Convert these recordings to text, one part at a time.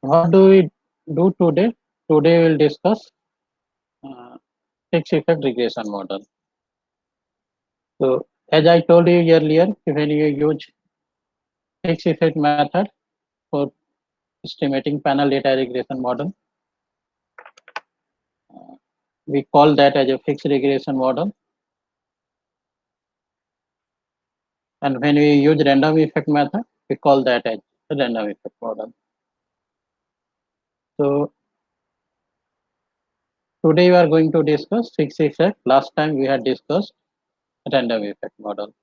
What do we do today? Today we'll discuss uh, fixed effect regression model. So as I told you earlier, when you use fixed effect method for estimating panel data regression model, uh, we call that as a fixed regression model. And when we use random effect method, we call that as a random effect model. So today we are going to discuss fixed effect. Last time we had discussed random effect model.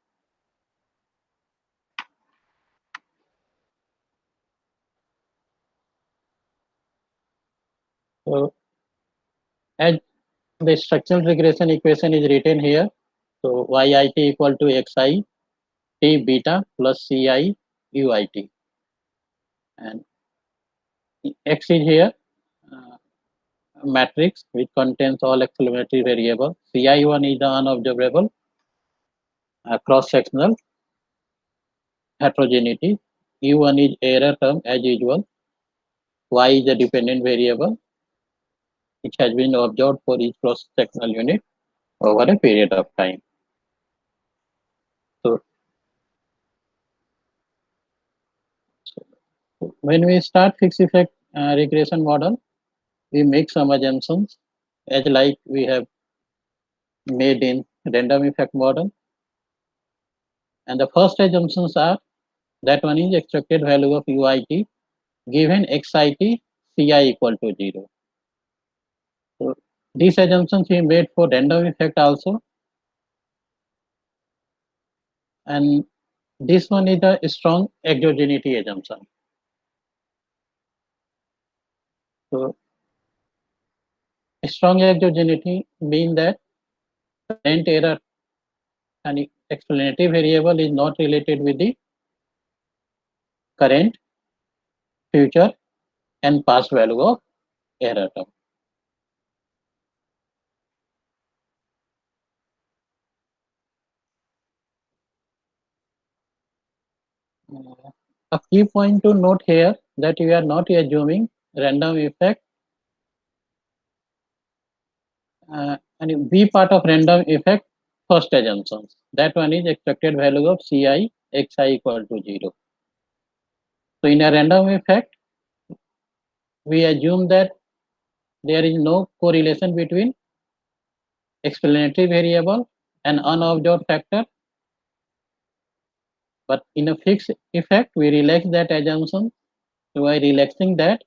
So as the structural regression equation is written here, so yit equal to xi t beta plus ci uit, and x is here uh, matrix which contains all explanatory variable. Ci1 is the unobservable cross sectional heterogeneity. U1 is error term as usual. Y is the dependent variable which has been observed for each cross sectional unit over a period of time. So, so when we start fixed effect regression model, we make some assumptions as like we have made in random effect model. And the first assumptions are that one is expected value of UIT given XIT CI equal to 0. So these assumptions we made for random effect also, and this one is a strong exogeneity assumption. So strong exogeneity mean that current error and explanatory variable is not related with the current, future and past value of error term. A key point to note here that we are not assuming random effect and B part of random effect first assumptions. That one is expected value of Ci xi equal to 0. So in a random effect, we assume that there is no correlation between explanatory variable and unobserved factor. But in a fixed effect, we relax that assumption. So by relaxing that,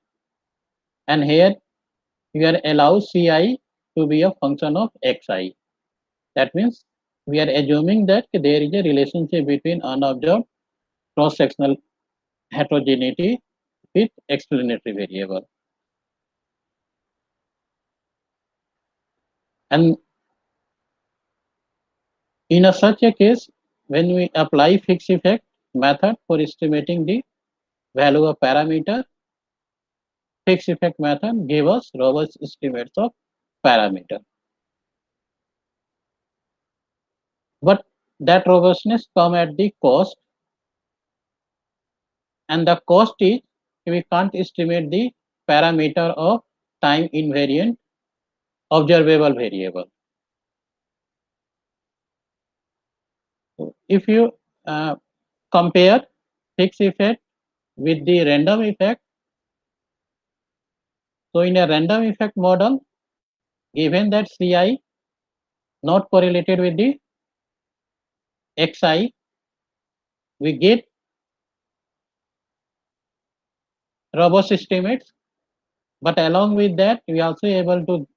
and here we are allow Ci to be a function of xi. That means we are assuming that there is a relationship between unobserved cross-sectional heterogeneity with explanatory variable. And in such a case, when we apply fixed effect method for estimating the value of parameter, fixed effect method give us robust estimates of parameter. But that robustness come at the cost, and the cost is we can't estimate the parameter of time invariant observable variable. So if you compare fixed effect with the random effect, so in a random effect model, given that Ci not correlated with the Xi, we get robust estimates, but along with that, we also able to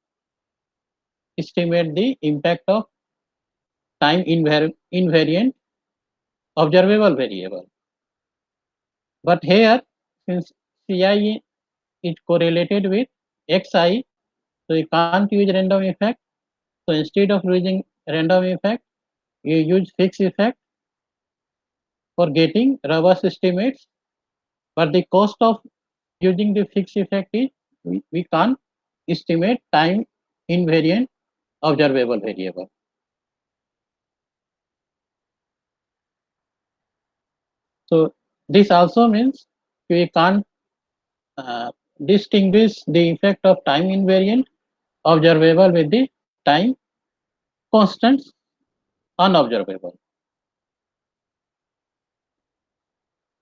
estimate the impact of time invariant observable variable. But here, since Ci is correlated with Xi, so you can't use random effect. So instead of using random effect, you use fixed effect for getting robust estimates. But the cost of using the fixed effect is we can't estimate time invariant observable variable. So this also means we can't distinguish the effect of time invariant observable with the time constants unobservable.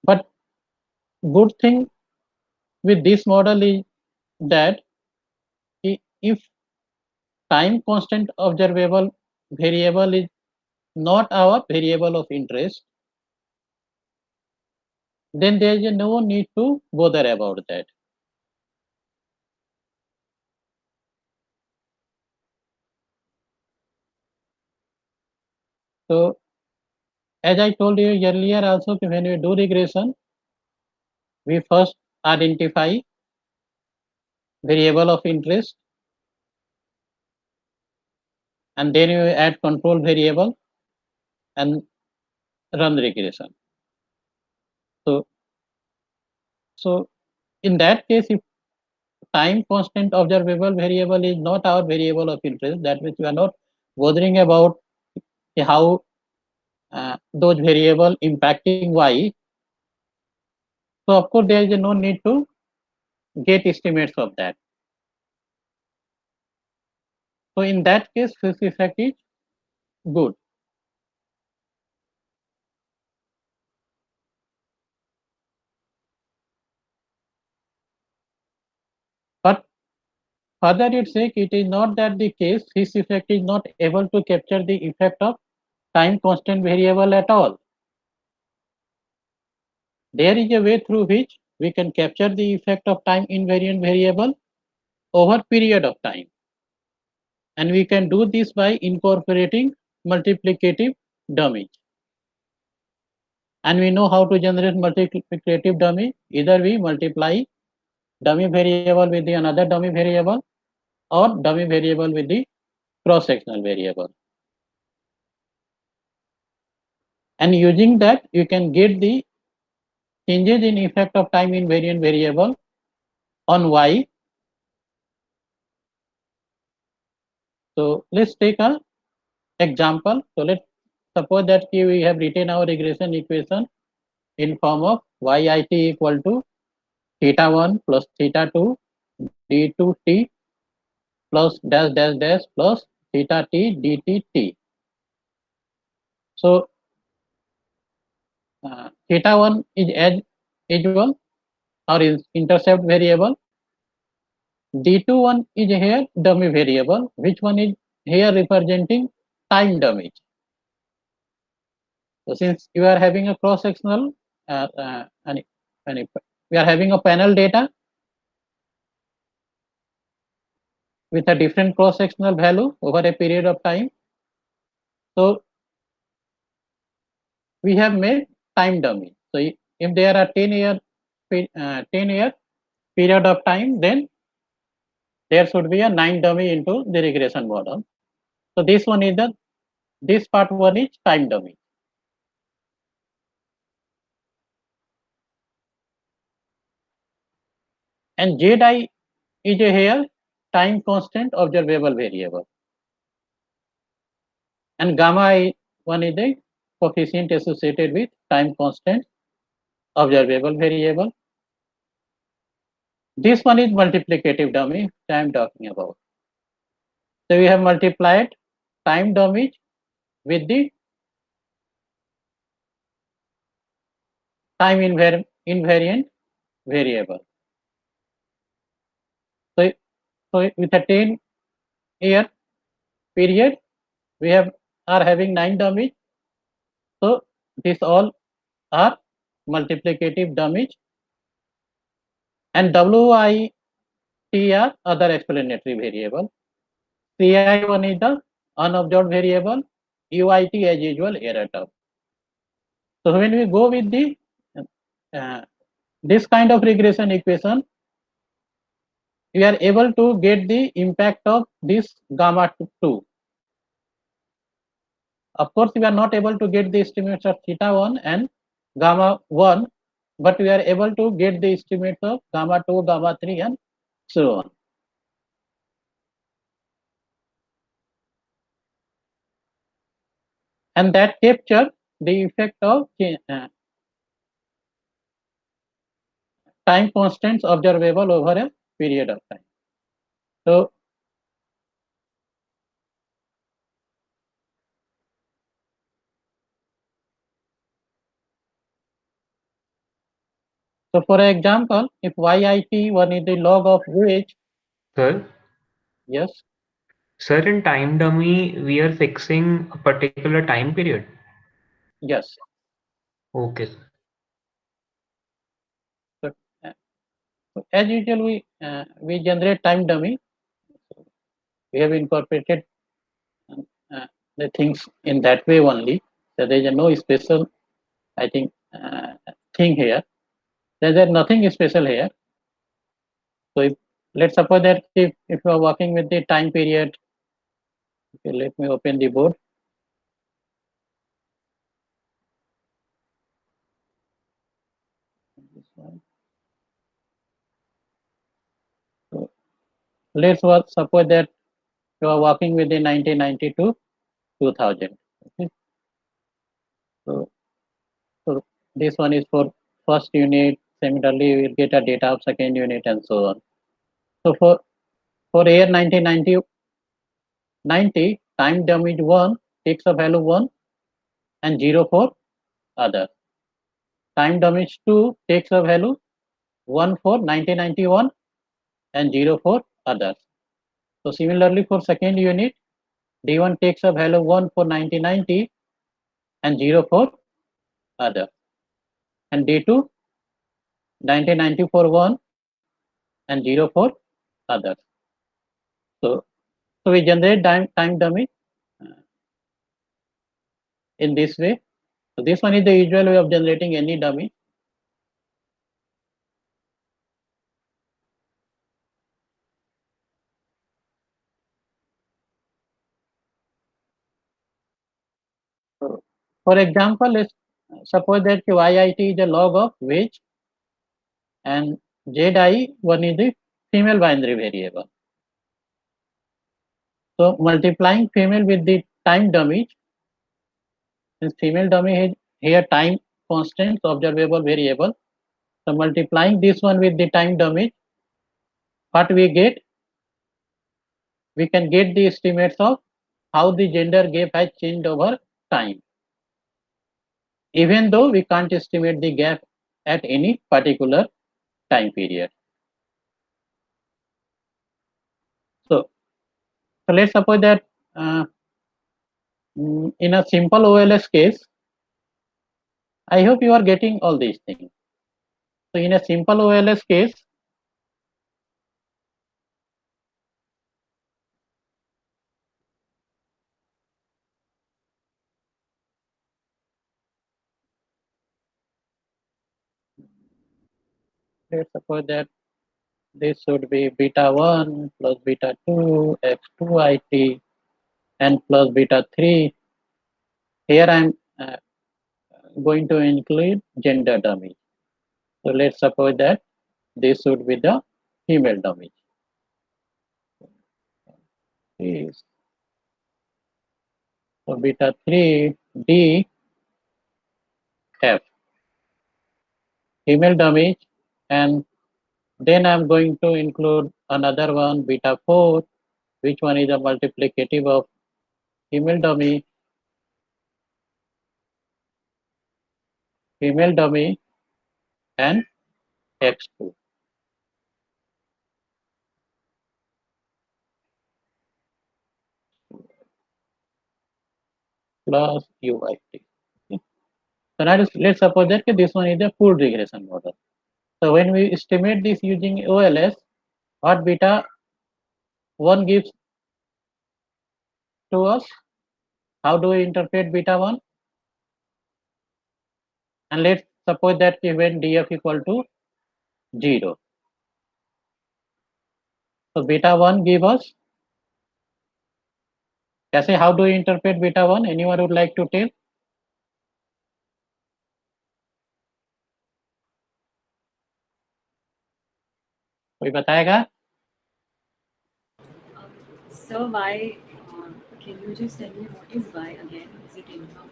But good thing with this model is that if time constant observable variable is not our variable of interest, then there is no need to bother about that. So as I told you earlier also, when we do regression, we first identify variable of interest and then you add control variable and run regression. So, so in that case, if time constant observable variable is not our variable of interest, that means we are not bothering about how those variable impacting y. So of course there is no need to get estimates of that. So in that case, this effect is good. But further it says it is not that the case, this effect is not able to capture the effect of time constant variable at all. There is a way through which we can capture the effect of time invariant variable over period of time. And we can do this by incorporating multiplicative dummy. And we know how to generate multiplicative dummy. Either we multiply dummy variable with the another dummy variable or dummy variable with the cross-sectional variable. And using that, you can get the changes in effect of time invariant variable on y. So let's take an example. So let's suppose that we have written our regression equation in form of yit equal to theta 1 plus theta 2 d2t plus dash dash dash plus theta t dt t. So theta 1 is as usual or is intercept variable. D21 is here dummy variable, which one is here representing time dummy. So since you are having a cross sectional and we are having a panel data with a different cross sectional value over a period of time. So we have made time dummy. So if there are 10-year period of time, then there should be a 9 dummy into the regression model. So this one is this part one is time dummy. And Zi is a here time constant observable variable. And gamma I1 is the coefficient associated with time constant observable variable. This one is multiplicative dummy I am talking about. So we have multiplied time dummy with the time invariant variable. So, so with a 10-year period, we are having 9 dummies. So these all are multiplicative dummies. And WIT are other explanatory variable. CI1 is the unobserved variable. UIT as usual error term. So when we go with the uh, this kind of regression equation, we are able to get the impact of this gamma 2. Of course, we are not able to get the estimates of theta 1 and gamma 1, but we are able to get the estimates of gamma 2, gamma 3 and so on. And that capture the effect of time constants observable over a period of time. So, for example, if yit1 is the log of which, Sir, yes, sir, in time dummy, we are fixing a particular time period. yes. Okay. So, as usual, we generate time dummy. We have incorporated uh, the things in that way only. So there is no special, I think, thing here. There is nothing special here. So if, let's suppose that if you are working with the time period, okay, let me open the board. This one. So suppose that you are working with the 1990 to 2000. Okay. So, so this one is for first unit. Similarly, we will get a data of second unit and so on. So for year 1990, time damage 1 takes a value 1 and 0 for other. Time damage 2 takes a value 1 for 1991 and 0 for others. So similarly for second unit, D1 takes a value 1 for 1990 and 0 for other. And D2, 1990 for 1 and 0 for others. So, so we generate time dummy uh, in this way. So this one is the usual way of generating any dummy. So for example, let's suppose that yit is a log of which and zi1 is the female binary variable. So multiplying female with the time dummy, since female dummy is here time constants observable variable. So multiplying this one with the time dummy, what we get, we can get the estimates of how the gender gap has changed over time, even though we can't estimate the gap at any particular time period. So, so let's suppose that uh, in a simple OLS case, I hope you are getting all these things. So in a simple OLS case, let's suppose that this should be beta 1 plus beta 2 x2 it and plus beta 3. Here I am going to include gender dummy. So let's suppose that this should be the female dummy. Is so beta 3 D F female dummy, and then I'm going to include another one beta 4, which one is a multiplicative of female dummy and x2 plus UIT. So now let's suppose that this one is a full regression model. So when we estimate this using OLS, what beta 1 gives to us, how do we interpret beta 1? And let's suppose that when df equal to 0. So beta 1 give us, कैसे how do we interpret beta 1? Anyone would like to tell? कोई बताएगा? So why? Can you just tell me what is Y again? Is it income?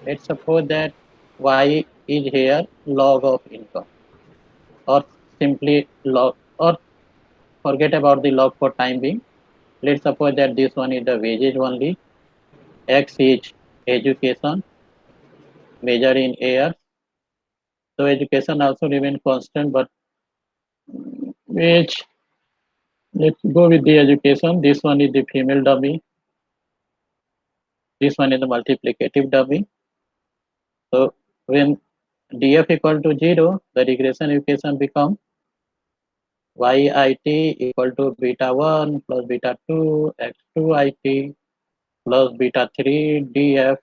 Let's suppose that y is here log of income, or simply log, or forget about the log for time being. Let's suppose that this one is the wages only. X is education measured in years. So education also remain constant, but wage, let's go with the education. This one is the female dummy. This one is the multiplicative dummy. So when df equal to 0, the regression equation becomes yit equal to beta 1 plus beta 2 x2 it plus beta 3 df,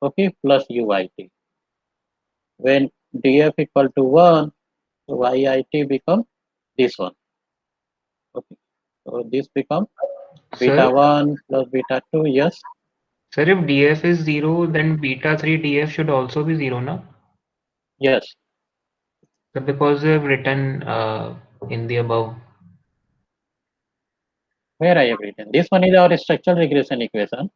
okay, plus uit. When df equal to 1, so yit become this one. Okay, so this become beta Sir, 1 plus beta 2. Yes, sir, if df is 0, then beta 3 df should also be 0, no? yes. So because we have written in the above. Where I have written this one is our structural regression equation.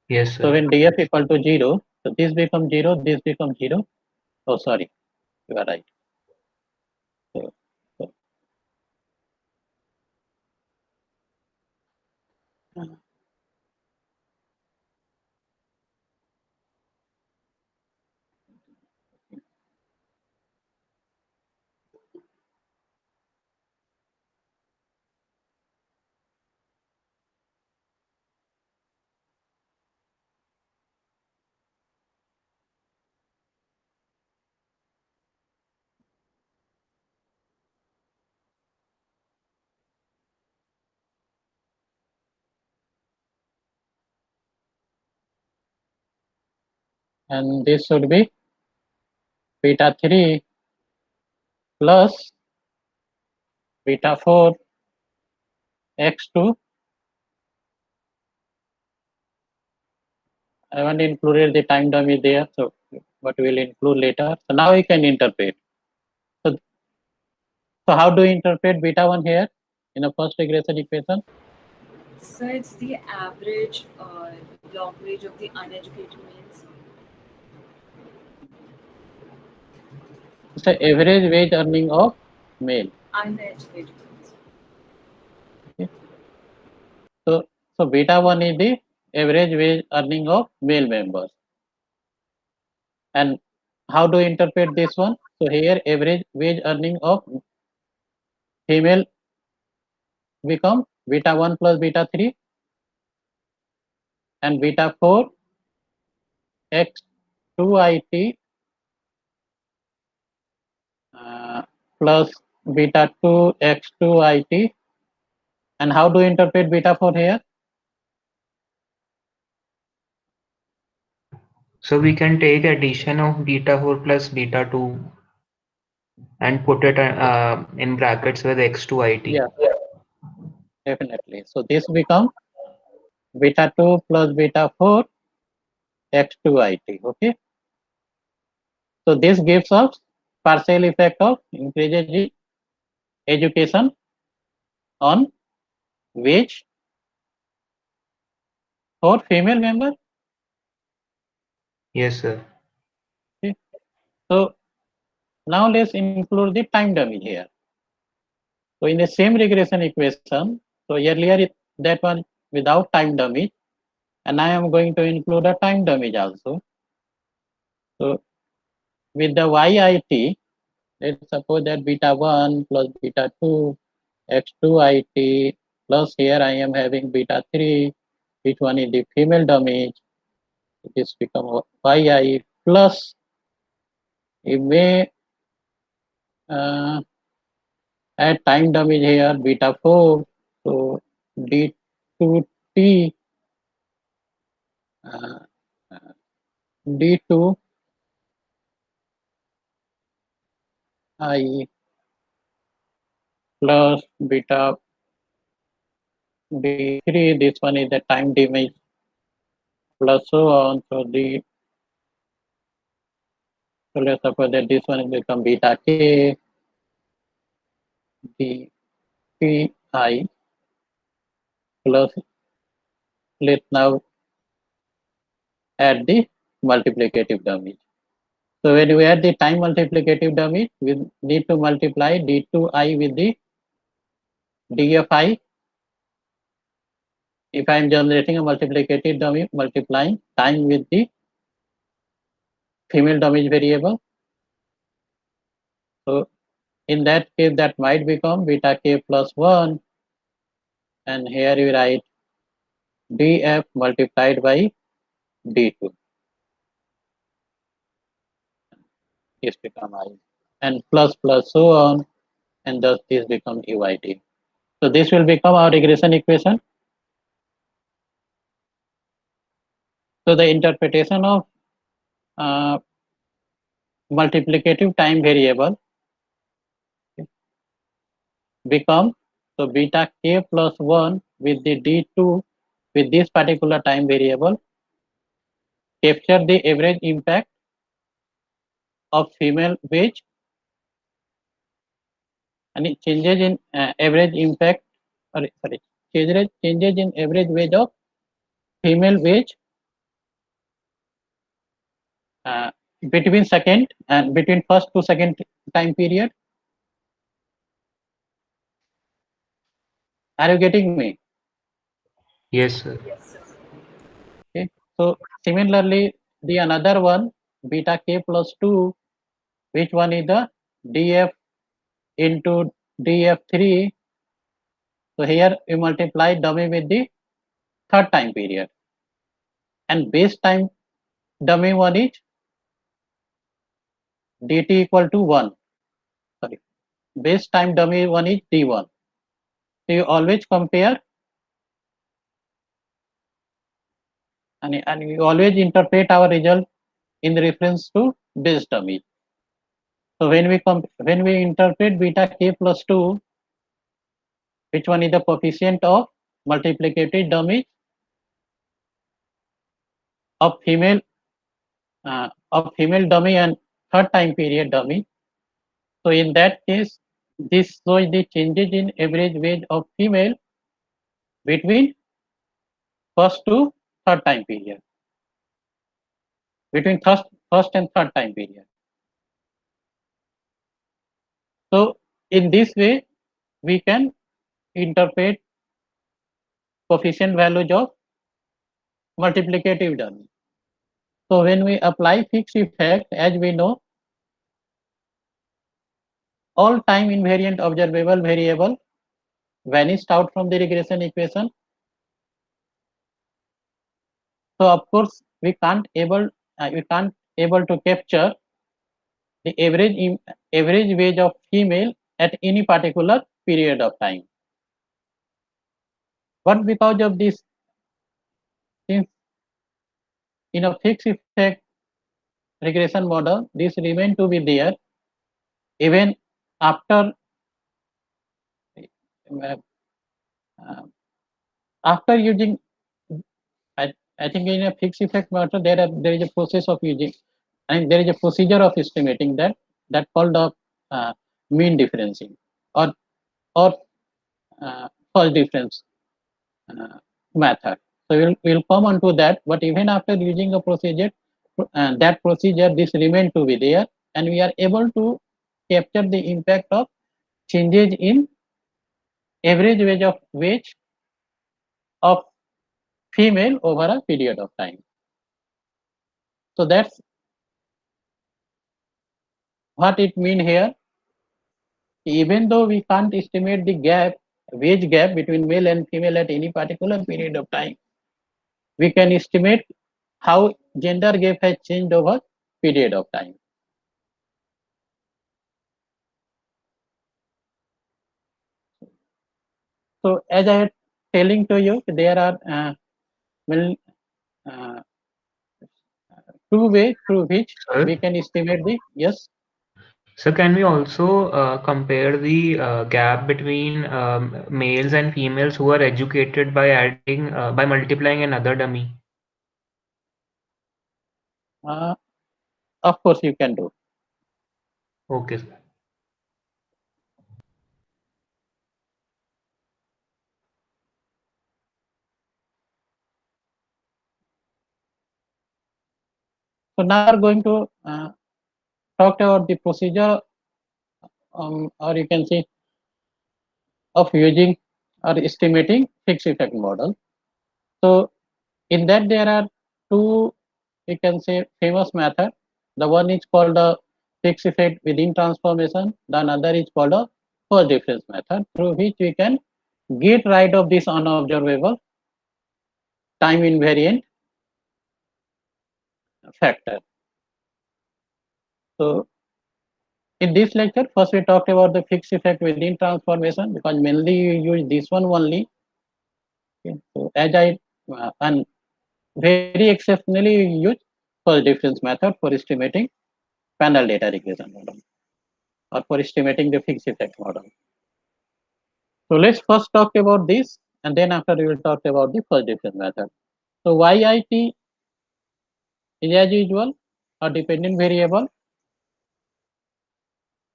Yes, So sir. when df equal to 0, so this becomes 0, this becomes 0. Oh, sorry, you are right. So, so, and this should be beta 3 plus beta 4 x2. I haven't included the time dummy there, so but we'll include later. So now we can interpret. So, so how do you interpret beta 1 here in the first regression equation? So it's the average log wage of the uneducated males. It's the average wage earning of male. Uneducated males. Okay. So, so beta 1 is the average wage earning of male members. And how do you interpret this one? So here average wage earning of female become beta 1 plus beta 3 and beta 4 x2 it plus beta 2 x2 it. And how do you interpret beta 4 here? So we can take addition of beta 4 plus beta 2 and put it in brackets with x2 it. Yeah, definitely. So this become beta 2 plus beta 4 x2 it. Okay. So this gives us partial effect of increases in education on wage for female member. Yes, sir. Okay. So now let's include the time dummy here. So in the same regression equation, so earlier that one without time dummy, and I am going to include a time dummy also. So with the YIT, let's suppose that beta 1 plus beta 2 x2 IT plus here I am having beta 3, which one is the female dummy. This become YI plus it may add time dummy here beta 4. So D2T uh, D2 I plus beta D3. This one is the time damage plus so on. So the, so let's suppose that this one will become beta K D P I plus, let's now add the multiplicative damage. So when we add the time multiplicative dummy, we need to multiply d2I with the dfi. If I am generating a multiplicative dummy, multiplying time with the female dummy variable. So in that case, that might become beta k plus 1, and here we write df multiplied by d2. This become I, and plus plus so on, and thus this become UIT. So this will become our regression equation. So the interpretation of uh, multiplicative time variable become, so beta k plus 1 with the d2 with this particular time variable capture the average impact of female wage, and it changes in average impact, sorry, changes in average wage of female wage uh, between second and between first to second time period. Are you getting me? Yes, sir. Yes, sir. Okay. So similarly, the another one beta k plus 2, which one is the df into df3. So here we multiply dummy with the third time period, and base time dummy one is dt equal to 1. Sorry, base time dummy one is d1. So you always compare, and you always interpret our result in reference to base dummy. So when we interpret beta k plus 2, which one is the coefficient of multiplicative dummy of female dummy and third time period dummy. So in that case, this shows the changes in average wage of female between first to third time period, between first and third time period. So in this way, we can interpret coefficient values of multiplicative dummy. So when we apply fixed effect, as we know, all time invariant observable variable vanished out from the regression equation. So of course we can't able to capture the average wage of female at any particular period of time. But because of this, since in a fixed effect regression model, this remain to be there even after uh, uh, after using. I think in a fixed effect model there is a process of using, and there is a procedure of estimating that called the mean differencing or or false difference method. So we'll come on to that. But even after using a procedure, that procedure this remain to be there, and we are able to capture the impact of changes in average wage of female over a period of time. So that's what it mean here. Even though we can't estimate the wage gap between male and female at any particular period of time, we can estimate how gender gap has changed over period of time. So as I had telling to you, there are well, uh, two ways through which Sir, we can estimate the, yes. so can we also compare the gap between males and females who are educated by adding by multiplying another dummy? Uh, of course, you can do. Okay, sir. So now we are going to talked about the procedure, or you can say of using or estimating fixed effect model. So in that there are two, you can say, famous method. The one is called a fixed effect within transformation. The another is called a first difference method, through which we can get rid of this unobservable time invariant factor. So in this lecture, first we talked about the fixed effect within transformation, because mainly you use this one only. Okay. So as I and very exceptionally you use first difference method for estimating panel data regression model, or for estimating the fixed effect model. So let's first talk about this, and then after we will talk about the first difference method. So YIT is as usual a dependent variable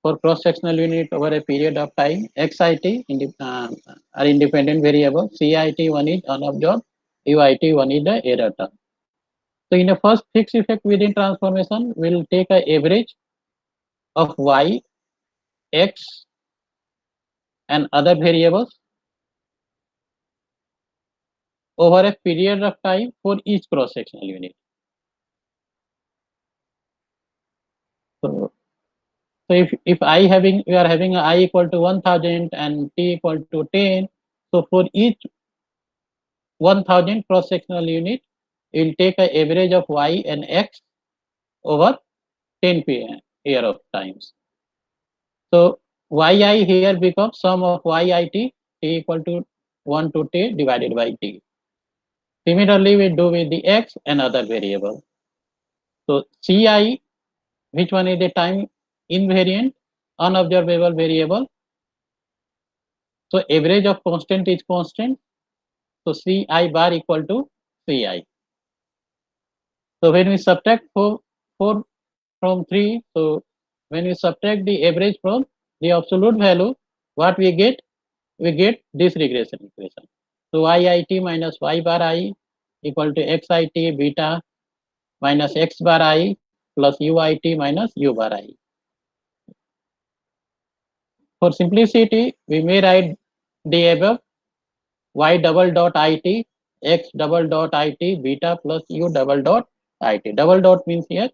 for cross-sectional unit over a period of time. XIT are independent variable. CIT one is unobserved. UIT one is the error term. So in the first fixed effect within transformation, we'll take an average of Y, X, and other variables over a period of time for each cross-sectional unit. So, so if I having you are having a I equal to 1000 and T equal to 10, so for each 1000 cross-sectional unit, you will take an average of Y and X over 10 year of times. So yi here becomes sum of yit t equal to 1 to t divided by t. Similarly, we do with the x and other variable. So ci, which one is the time invariant unobservable variable? So average of constant is constant. So ci bar equal to ci. So when we subtract 4 from 3, so when we subtract the average from the absolute value, what we get? We get this regression equation. So yit minus y bar I equal to xit beta minus x bar I plus uit minus u bar I. For simplicity, we may write the above: y double dot it, x double dot it beta plus u double dot it. Double dot means here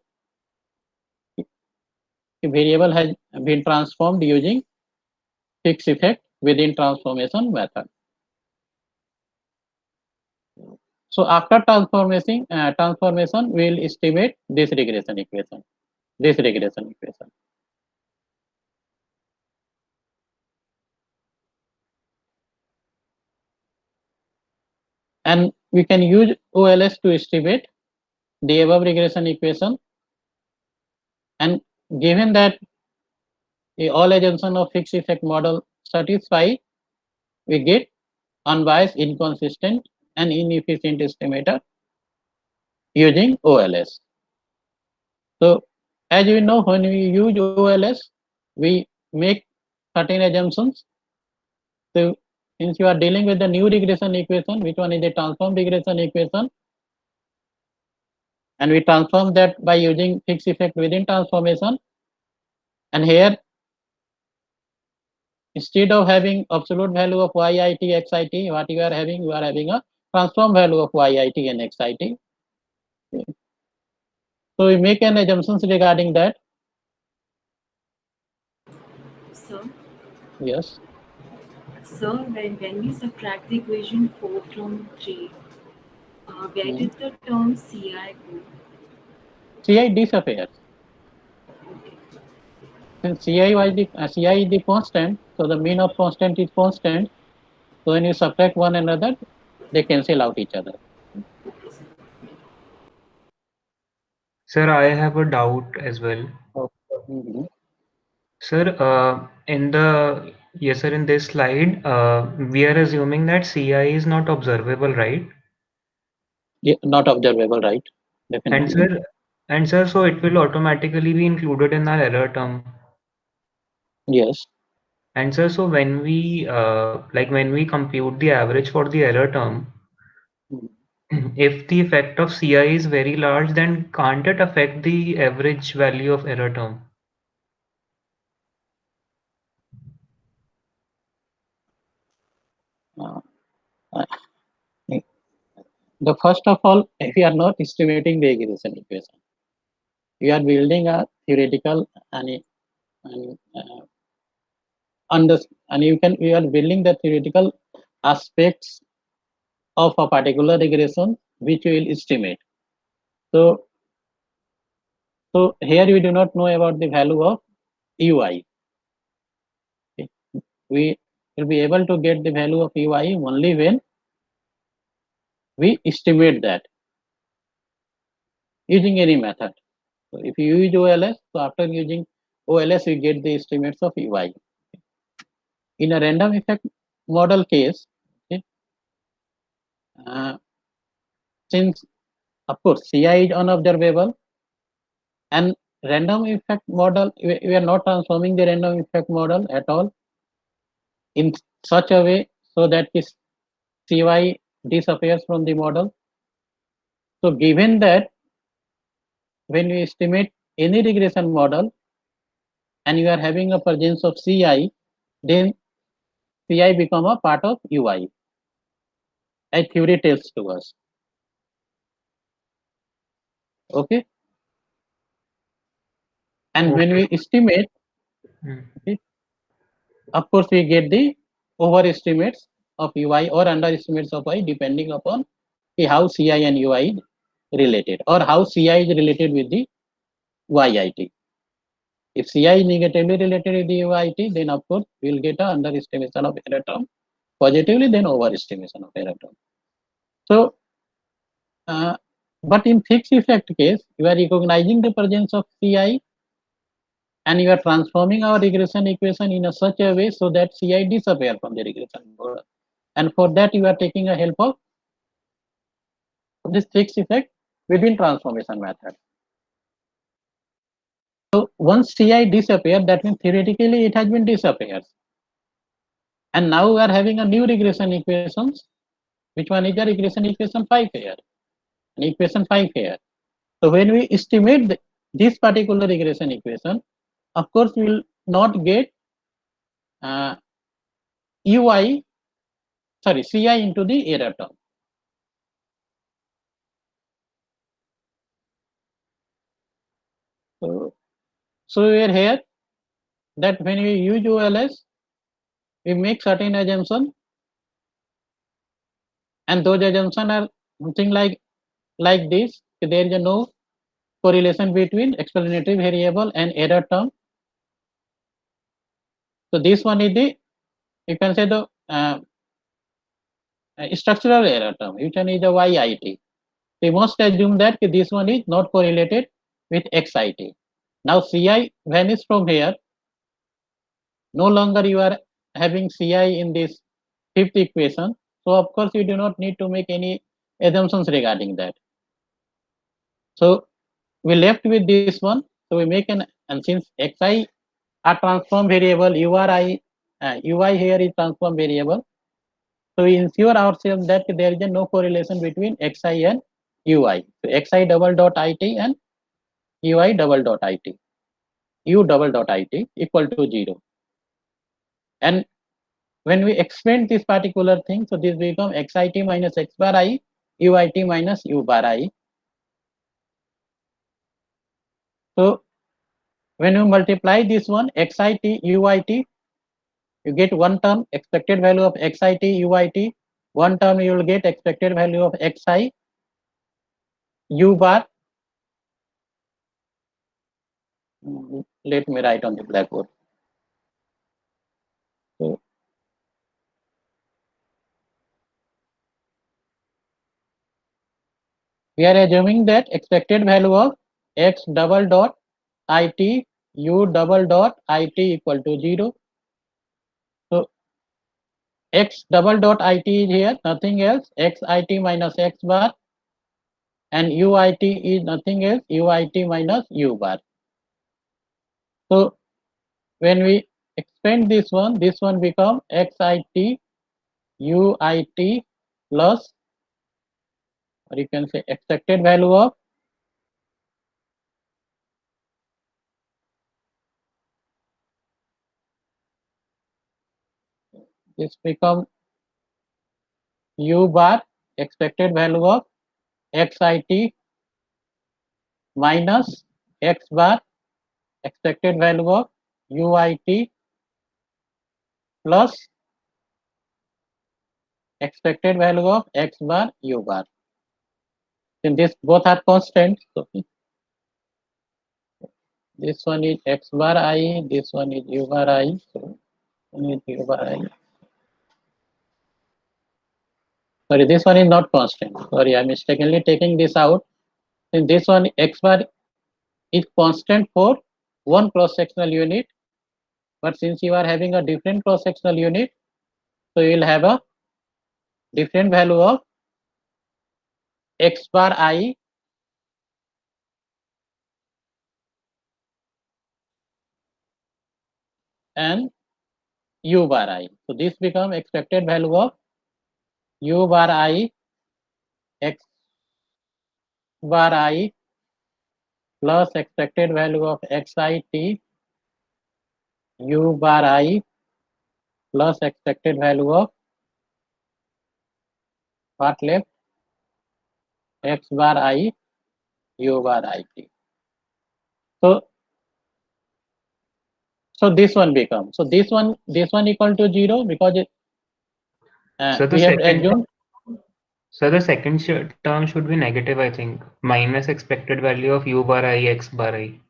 the variable has been transformed using fixed effect within transformation method. So after transformation, we will estimate this regression equation. And we can use OLS to estimate the above regression equation. And given that the all assumption of fixed effect model satisfy, we get unbiased, inconsistent, and inefficient estimator using OLS. So as we know, when we use OLS, we make certain assumptions. So since you are dealing with the new regression equation, which one is the transform regression equation, and we transform that by using fixed effect within transformation. And here, instead of having absolute value of yit xit, what you are having a transform value of yit and xit. So we make an assumptions regarding that. So, Yes. so when we subtract the equation 4 from 3, where Mm. did the term CI go? Ci disappears. Okay. Since ci is the constant, so the mean of constant is constant. So when you subtract one another, they cancel out each other. Okay, sir. Sir, I have a doubt as well. Mhm. Sir, in this slide, we are assuming that CI is not observable, right? Yeah, not observable, right? And Definitely. sir, so it will automatically be included in our error term. Yes. And sir, so when we compute the average for the error term, Mhm. if the effect of CI is very large, then can't it affect the average value of error term? The first of all, we are not estimating the regression equation. We are building a theoretical and under and you can we are building the theoretical aspects of a particular regression which we will estimate. So here we do not know about the value of ui. Okay. We will be able to get the value of ui only when we estimate that using any method. So if you use OLS, so after using OLS, we get the estimates of UI. In a random effect model case, okay, uh, since of course CI is unobservable and random effect model, we are not transforming the random effect model at all in such a way so that this CY disappears from the model. So given that when we estimate any regression model and you are having a presence of CI, then CI become a part of UI. A theory tells to us. Okay. And when Okay. we estimate, Mm. okay, of course, we get the overestimates of UI or underestimates of Y depending upon how CI and UI related or how CI is related with the YIT. If CI is negatively related with the YIT, then of course we will get a underestimation of error term. Positively, then overestimation of error term. So, uh, but in fixed effect case, you are recognizing the presence of CI and you are transforming our regression equation in a such a way so that CI disappear from the regression model. And for that, you are taking a help of this fixed effect within transformation method. So once CI disappear, that means theoretically it has been disappeared. And now we are having a new regression equations. Which one is the regression equation 5 here? And equation 5 here. So when we estimate this particular regression equation, of course we will not get UI, sorry, CI into the error term. So we are here that when we use OLS, we make certain assumptions, and those assumptions are something like this. There is no correlation between explanatory variable and error term. So this one is the, you can say the structural error term, which one is the YIT. We must assume that this one is not correlated with XIT. Now CI vanished from here. No longer you are having CI in this fifth equation. So of course you do not need to make any assumptions regarding that. So we left with this one. So we make and since xi are transform variable, ui here is transform variable. So we ensure ourselves that there is no correlation between xi and ui. So xi double dot it and ui double dot it, u double dot it equal to 0. And when we expand this particular thing, so this become xit minus x bar I, uit minus u bar I. So when you multiply this one, xit, uit, you get one term, expected value of xit, uit. One term you will get expected value of xi, u bar. Let me write on the blackboard. So we are assuming that expected value of x double dot it, u double dot it equal to 0. So x double dot it is here, nothing else, xit minus x bar, and uit is nothing else, uit minus u bar. So when we expand this one become xit uit plus, or you can say expected value of this become u bar, expected value of xit minus x bar expected value of uit plus expected value of x bar u bar. Since this both are constant, so this one is x bar I, this one is u bar I, so one is u bar I. Sorry, this one is not constant. Sorry, I mistakenly taking this out. Since this one x bar is constant for one cross-sectional unit, but since you are having a different cross-sectional unit, so you will have a different value of x bar I and u bar I. So this become expected value of u bar I x bar I plus expected value of xit u bar I plus expected value of what left x bar I u bar it. So this one becomes, so this one equal to 0 because So the we have second assumed. so the second term should be negative, I think. Minus expected value of u bar I x bar I.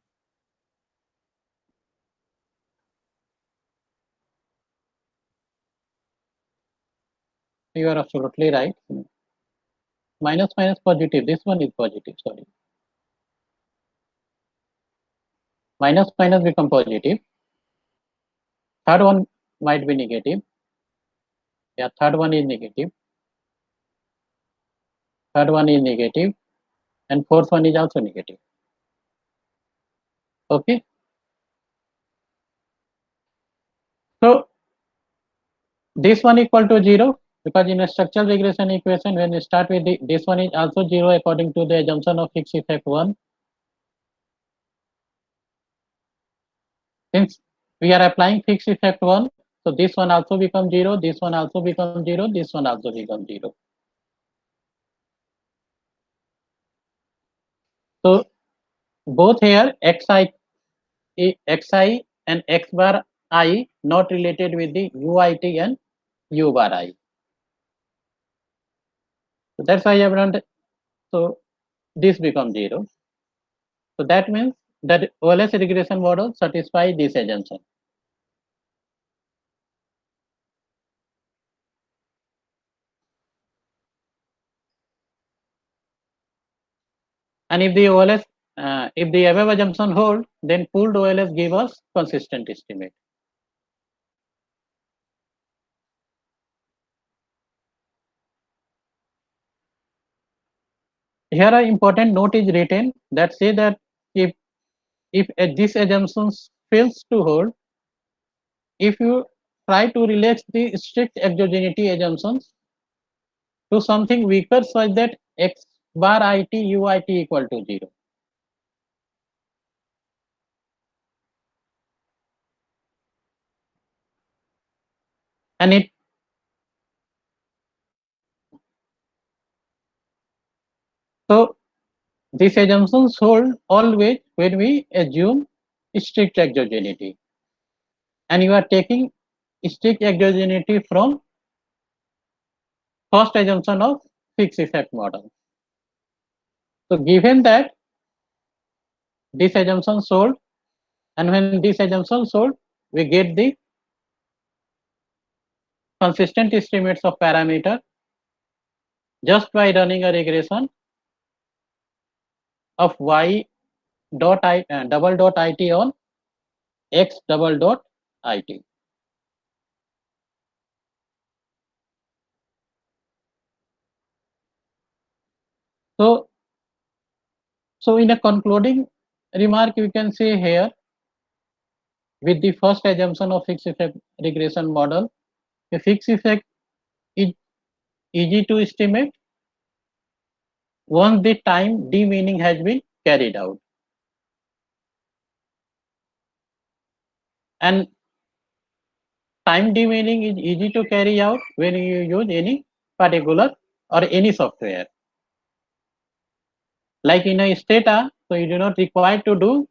You are absolutely right. Minus minus positive. This one is positive. Sorry. Minus minus become positive. Third one might be negative. Yeah, third one is negative. Third one is negative, and fourth one is also negative. Okay. So this one equal to 0 because in a structural regression equation, when you start with this one is also 0 according to the assumption of fixed effect 1. Since we are applying fixed effect 1, so this one also becomes 0, this one also becomes 0, this one also becomes 0. So both here xi and x bar I not related with the uit and u bar I. So that's why I have done. So this becomes 0. So that means that OLS regression model satisfies this assumption. And if the OLS, if the above assumption hold, then pooled OLS give us consistent estimate. Here an important note is written that say that if this assumption fails to hold, if you try to relax the strict exogeneity assumptions to something weaker such that x bar it uit equal to 0. And it so these assumptions hold always when we assume strict exogeneity, and you are taking strict exogeneity from first assumption of fixed effect model. So given that this assumption hold, and when this assumption hold, we get the consistent estimates of parameter just by running a regression of y dot I double dot it on x double dot it. So in a concluding remark, you can say here with the first assumption of fixed effect regression model, a fixed effect is easy to estimate once the time demeaning has been carried out. And time demeaning is easy to carry out when you use any particular or any software. Like in a stata, so you do not require to do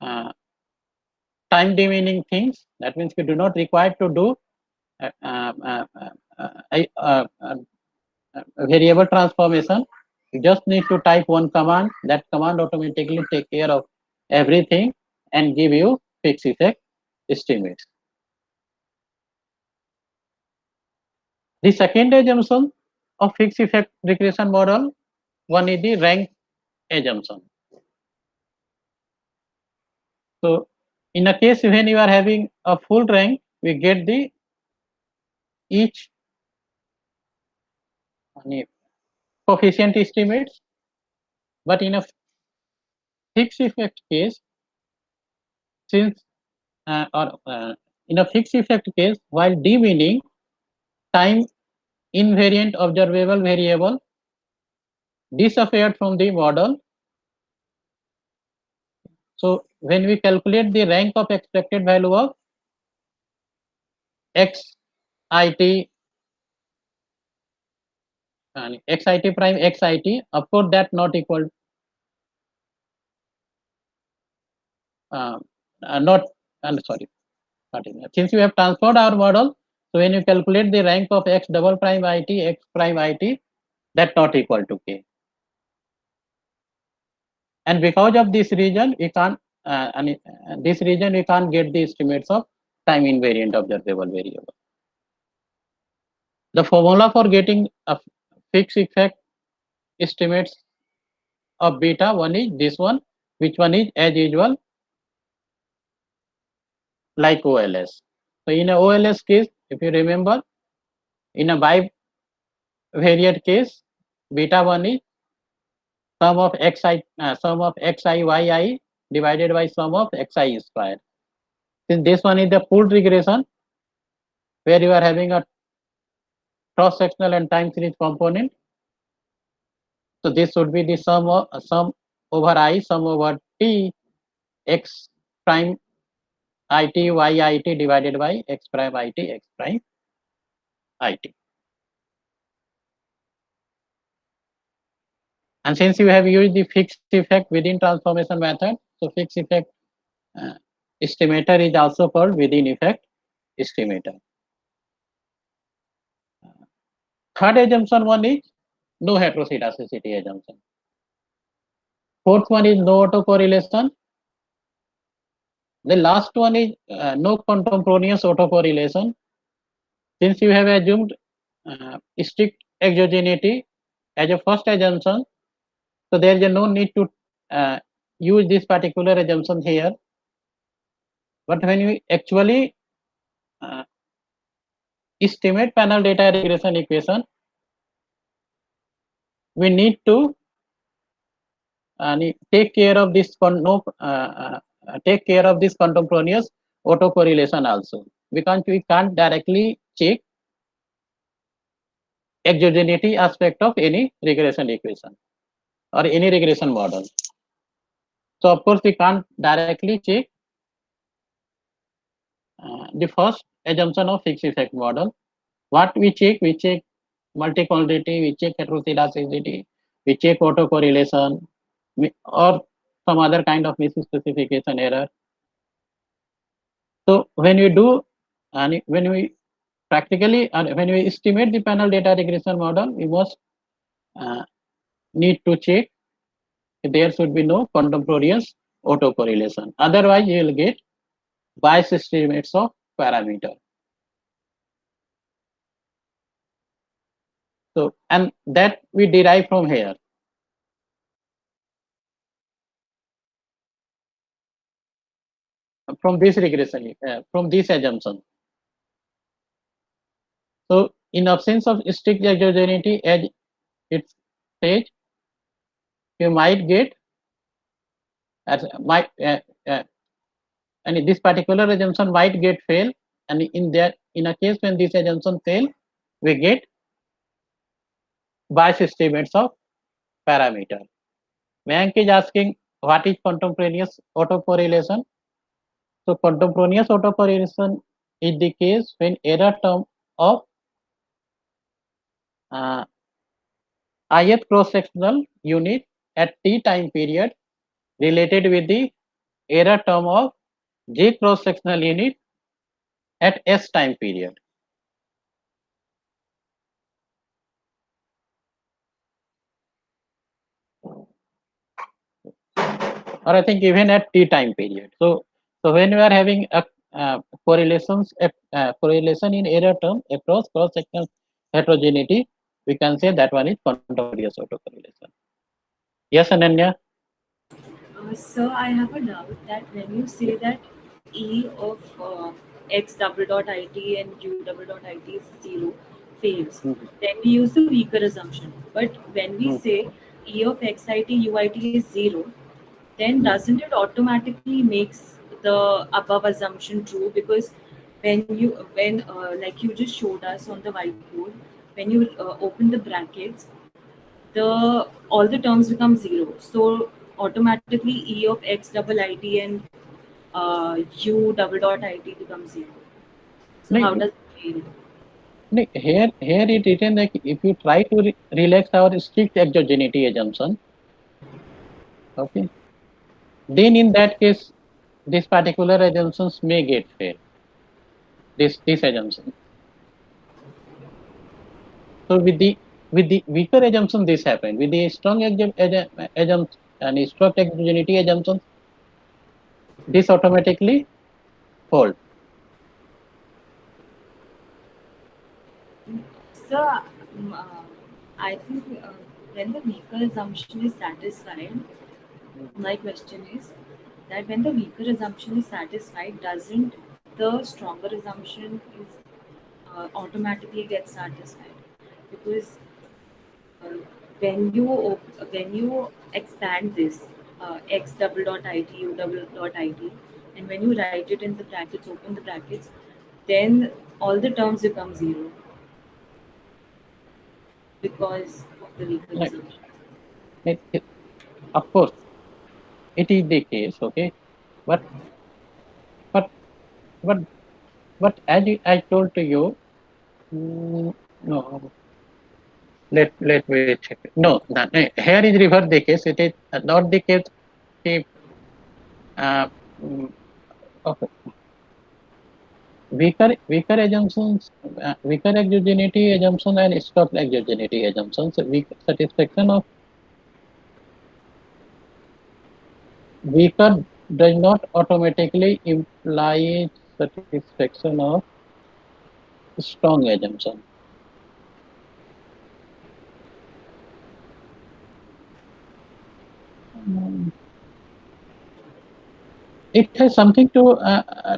uh, time demanding things. That means you do not require to do uh, uh, uh, uh, uh, uh, variable transformation. You just need to type one command. That command automatically take care of everything and give you fixed effect estimates. The second assumption of fixed effect regression model, one is the rank assumption. So in a case when you are having a full rank, we get the each coefficient estimates, but in a fixed effect case, since or in a fixed effect case, while demeaning time invariant observable variable disappeared from the model. So when we calculate the rank of expected value of xit and xit prime xit, of course that not equal uh, not sorry, not in, since you have transformed our model, so when you calculate the rank of x double prime it x prime it, that not equal to k, and because of this reason we can't this reason we can't get the estimates of time invariant observable variable. The formula for getting a fixed effect estimates of beta, one is this one, which one is as usual like OLS. So in a OLS case, if you remember, in a bivariate case, beta one is sum of xi yi divided by sum of xi square. Since this one is the full regression where you are having a cross sectional and time series component, so this would be the sum over I, sum over t x prime it y it divided by x prime it x prime it. And since you have used the fixed effect within transformation method, so fixed effect uh, estimator is also called within effect estimator. Third assumption one is no heteroscedasticity assumption. Fourth one is no autocorrelation. The last one is no contemporaneous autocorrelation. Since you have assumed strict exogeneity as a first assumption, so there is no need to use this particular assumption here. But when we actually uh, estimate panel data regression equation, we need to take care of this take care of this contemporaneous autocorrelation also. We can't directly check exogeneity aspect of any regression equation or any regression model. So of course we can't directly check the first assumption of fixed effect model. What we check multicolority, we check heteroscedasticity, we check autocorrelation, or some other kind of misspecification error. So when we do, and when we practically, and when we estimate the panel data regression model, we must uh, need to check if there should be no contemporaneous autocorrelation. Otherwise, you will get bias estimates of parameter. So, and that we derive from here. From this regression, from this assumption. So, in absence of strict exogeneity, as it says, you might get as might and this particular assumption might get fail, and in a case when this assumption fail, we get bias estimates of parameter. Mayank is asking what is contemporaneous autocorrelation. So contemporaneous autocorrelation is the case when error term of ith cross sectional unit at t time period related with the error term of J cross sectional unit at S time period. Or I think even at t time period. So when we are having a correlation in error term across cross sectional heterogeneity, we can say that one is controversial autocorrelation. Yes, Ananya. So I have a doubt that when you say that E of x double dot it and u double dot it is zero fails, Mhm. then we use the weaker assumption. But when we Mhm. say E of xit uit is zero, then Mhm. doesn't it automatically makes the above assumption true? Because when like you just showed us on the whiteboard, when you open the brackets, the all the terms become zero. So automatically E of x double it and u double dot it becomes zero. So No, how does it fail? no, here it written like if you try to relax our strict exogeneity assumption, okay, then in that case this particular assumptions may get fail. This assumption. So with the weaker assumption this happened. With the strong assumption and strong exogeneity assumptions, this automatically hold. So I think when the weaker assumption is satisfied, my question is that when the weaker assumption is satisfied, doesn't the stronger assumption is automatically get satisfied? Because uh, when you expand this x double dot it u double dot it, and when you write it in the brackets, open the brackets, then all the terms become zero because of the weaker Right. assumption. Of course, it is the case. Okay, but but but but as I told to you, no. Let me check. No, here is reverse the case. It is not the case. If uh, mm, okay. Weaker assumptions, weaker exogeneity assumption and stock exogeneity assumptions. Weak satisfaction of weaker does not automatically imply satisfaction of strong assumption. Mm, it has something to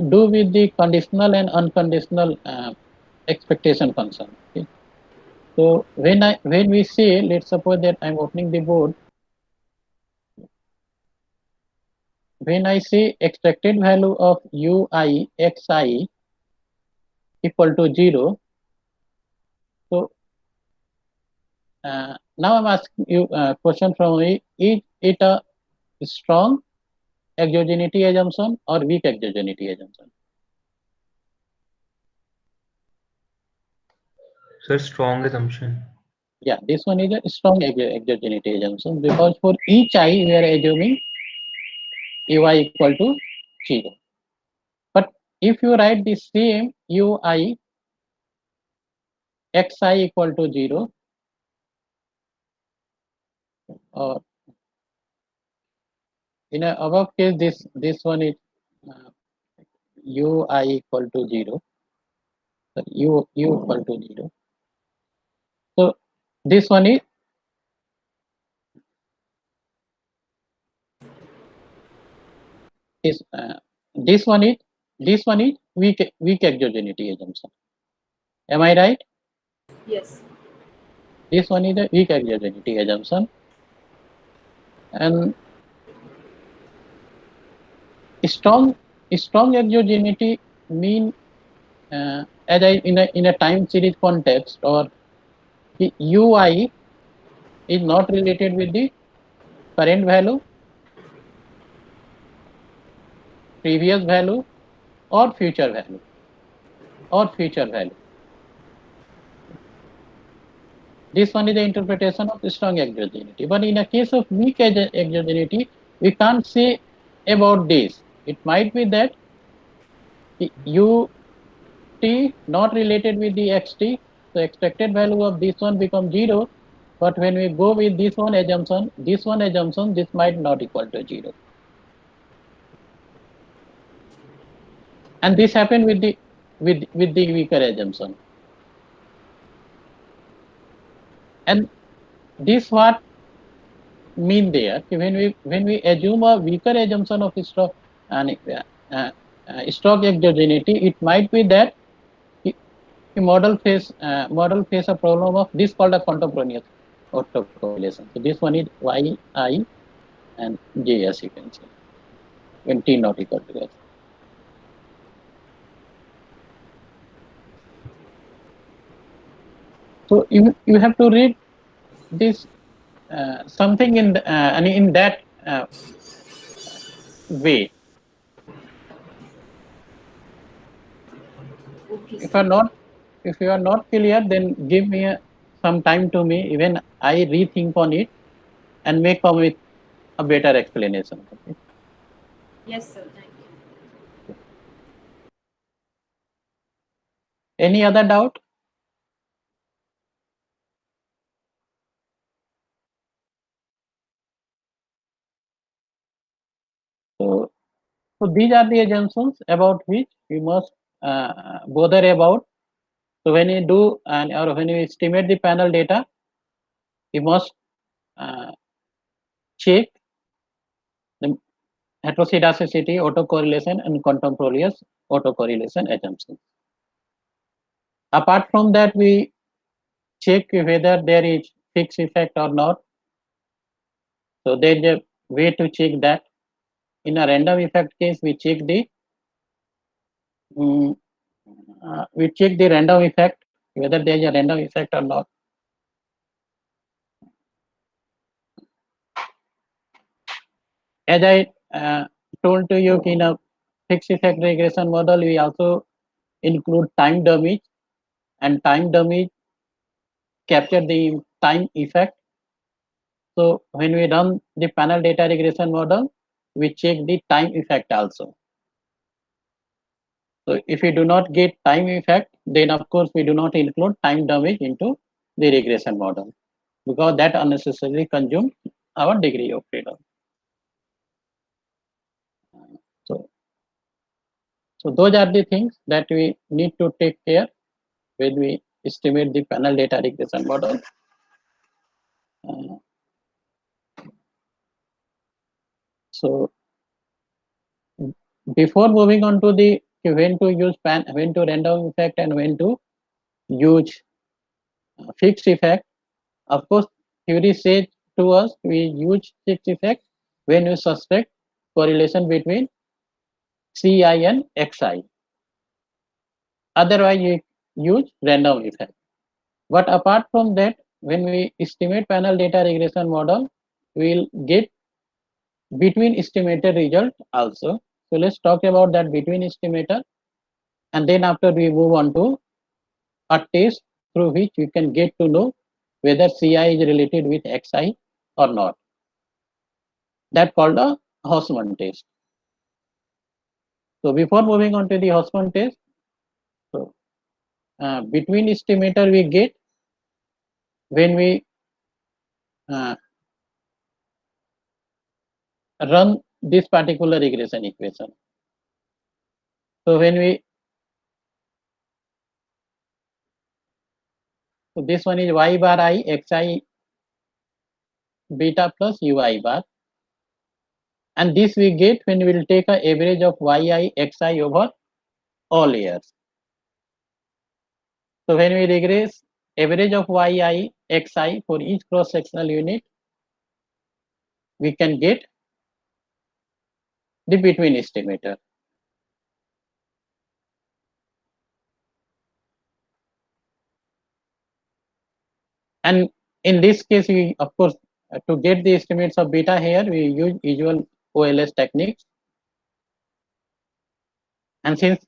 do with the conditional and unconditional expectation function. Okay? So when we say, let's suppose that I'm opening the board. When I say expected value of ui xi equal to 0, so now I'm asking you a question from me: is it a strong exogeneity assumption or weak exogeneity assumption? So strong assumption. Yeah, this one is a strong exogeneity assumption because for each I we are assuming ui equal to 0. But if you write the same ui xi equal to 0, or in a above case this one is uh, ui equal to 0, sorry, u equal to 0. So this one is this one is this one is weak exogeneity assumption. Am I right? Yes. This one is a weak exogeneity assumption, and strong strong exogeneity mean as I in a time series context, or the ui is not related with the current value, previous value, or future value, or future value. This one is the interpretation of strong exogenity. But in a case of weak exogenity, we can't say about this. It might be that ut not related with the xt, so expected value of this one becomes 0. But when we go with this one assumption, this might not equal to 0. And this happened with the weaker assumption. And this what mean there, when we assume a weaker assumption of stock and stock exogenity, it might be that the model face a problem of this called a contemporaneous autocorrelation. So this one is y I and j, as you can see, when t not equal to s. So you have to read this something in and in that way. Okay, If sir. are not if you are not clear, then give me some time to me. Even I rethink on it and may come with a better explanation. Okay. Yes, sir. Thank you. Any other doubt? So, so these are the assumptions about which we must bother about. So when you do or when you estimate the panel data, you must uh, check the heteroscedasticity, autocorrelation, and contemporaneous autocorrelation assumptions. Apart from that, we check whether there is fixed effect or not. So there is a way to check that. In a random effect case, um, we check the random effect, whether there is a random effect or not. As I told to you, in a fixed effect regression model, we also include time dummies, and time dummies capture the time effect. So when we run the panel data regression model, we check the time effect also. So if we do not get time effect, then of course we do not include time damage into the regression model, because that unnecessarily consumes our degree of freedom. So, so those are the things that we need to take care when we estimate the panel data regression model. Uh, so before moving on to the when to use when to random effect and when to use fixed effect, of course, theory says to us we use fixed effect when we suspect correlation between Ci and Xi. Otherwise, you use random effect. But apart from that, when we estimate panel data regression model, we will get between estimated result also. So let's talk about that between estimator, and then after we move on to a test through which we can get to know whether Ci is related with Xi or not. That called a Hausman test. So before moving on to the Hausman test, so between estimator we get when we uh, run this particular regression equation. So when we, so this one is y bar I xi beta plus ui bar, and this we get when we will take a average of yi xi over all layers. So when we regress average of yi xi for each cross sectional unit, we can get the between estimator. And in this case, we of course to get the estimates of beta here, we use usual OLS techniques. And since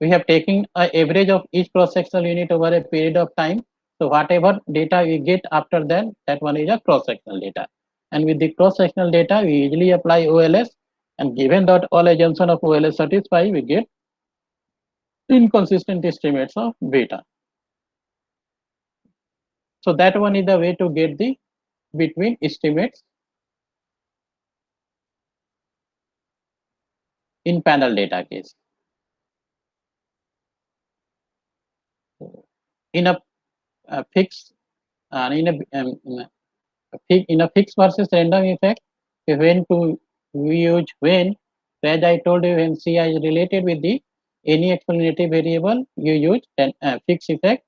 we have taken an average of each cross sectional unit over a period of time, So whatever data we get after that, that one is a cross-sectional data. And with the cross-sectional data, we usually apply OLS, and given that all assumption of OLS satisfy, we get inconsistent estimates of beta. So that one is the way to get the between estimates in panel data case. In a fixed in a fixed versus random effect, when to we use when, as I told you, when Ci is related with the any explanative variable, you use fixed effect.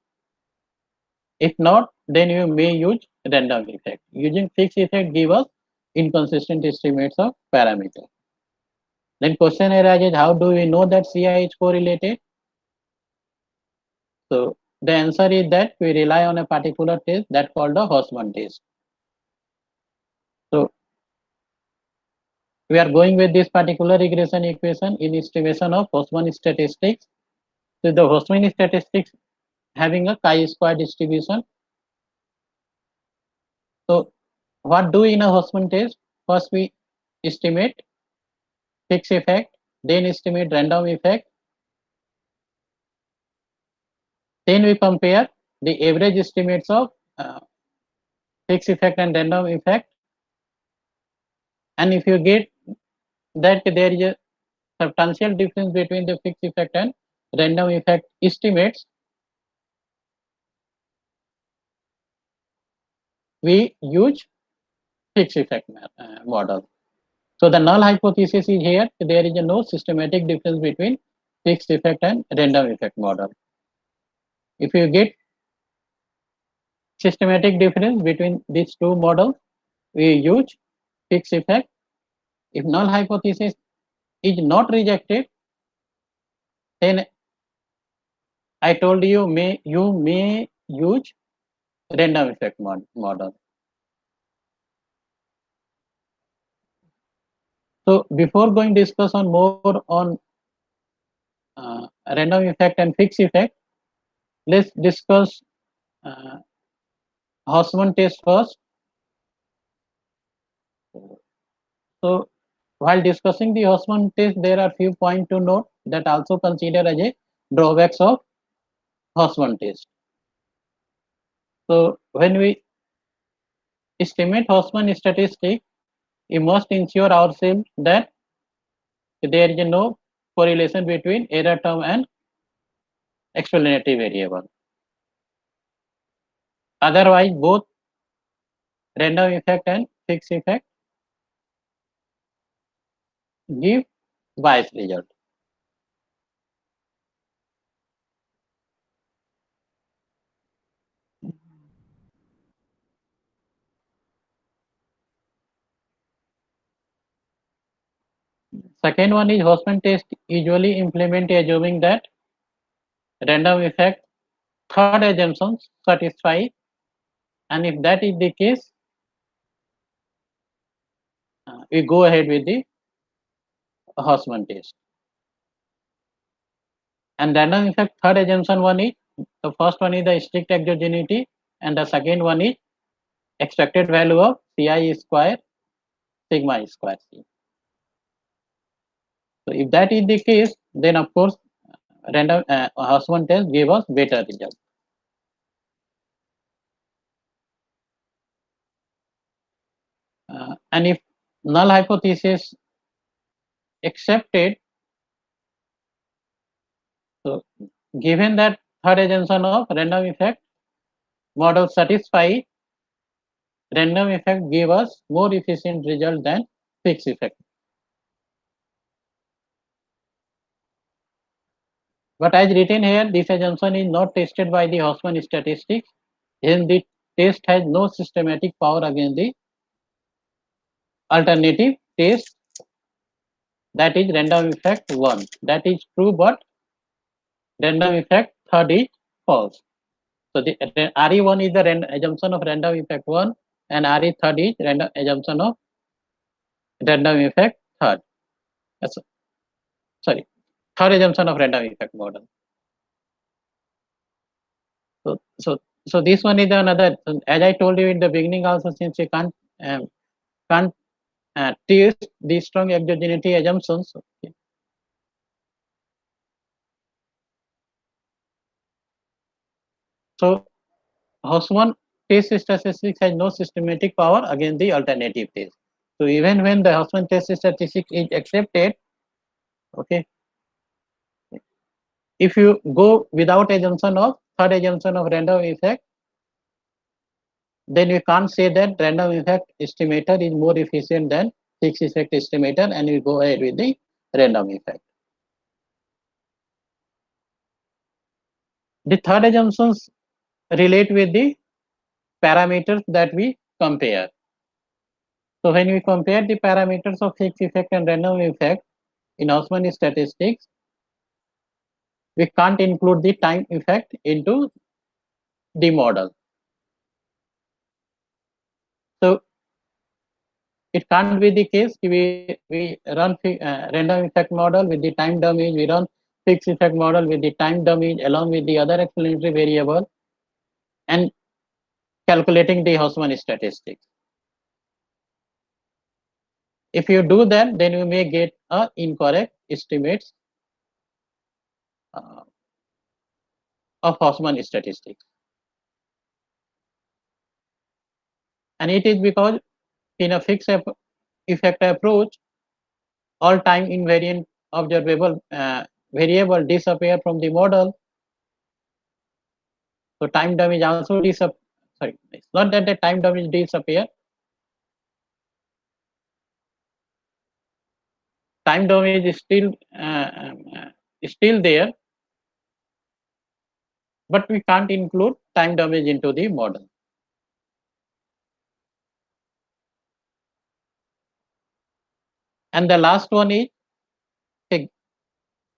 If not, then you may use random effect. Using fixed effect give us inconsistent estimates of parameter. Then question arises, how do we know that Ci is correlated? So the answer is that we rely on a particular test that called the Hausman test. So we are going with this particular regression equation in estimation of Hausman statistics. So the Hausman statistics having a chi-square distribution. So what do in a Hausman test? First we estimate fixed effect, then estimate random effect, then we compare the average estimates of fixed effect and random effect. And if you get that there is a substantial difference between the fixed effect and random effect estimates, we use fixed effect model. So the null hypothesis is here, there is no systematic difference between fixed effect and random effect model. If you get systematic difference between these two models, we use fixed effect. If null hypothesis is not rejected, then I told you may use random effect model. So before going discuss on more on random effect and fixed effect, let's discuss uh, Hausman test first. So while discussing the Hausman test, there are few points to note that also consider as a drawbacks of Hausman test. So when we estimate Hausman statistic, we must ensure ourselves that there is no correlation between error term and explanatory variable. Otherwise, both random effect and fixed effect give biased result. Second one is Hausman test usually implement assuming that random effect third assumptions satisfy, and if that is the case, we go ahead with the Hausman test. And random effect third assumption one is, the first one is the strict exogeneity, and the second one is expected value of Ci square sigma square c. So if that is the case, then of course random Hausman test gave us better result. And if null hypothesis accepted, so given that third assumption of random effect model satisfy, random effect gave us more efficient result than fixed effect. But as written here, this assumption is not tested by the Hausman statistics, hence the test has no systematic power against the alternative test, that is random effect 1. That is true, but random effect third is false. So the RE1 is the assumption of random effect 1, and RE third is random assumption of random effect third. Sorry, third assumption of random effect model. So So this one is another, as I told you in the beginning also, since we can't test these strong exogeneity assumptions. Okay. So Hausmann test statistics has no systematic power against the alternative test. So even when the Hausmann test statistics is accepted, okay, if you go without assumption of third assumption of random effect, then we can't say that random effect estimator is more efficient than fixed effect estimator, and we go ahead with the random effect. The third assumptions relate with the parameters that we compare. So when we compare the parameters of fixed effect and random effect in Hausmann statistics, we can't include the time effect into the model. So it can't be the case we run random effect model with the time dummy, we run fixed effect model with the time dummy along with the other explanatory variable and calculating the Hausmann statistics. If you do that, then you may get a incorrect estimates uh, of Hausmann statistics. And it is because in a fixed effect approach, all time invariant observable variable disappear from the model. So time damage also disappear. Sorry, it's not that the time damage disappear. Time damage is still there, but we can't include time damage into the model. And the last one is a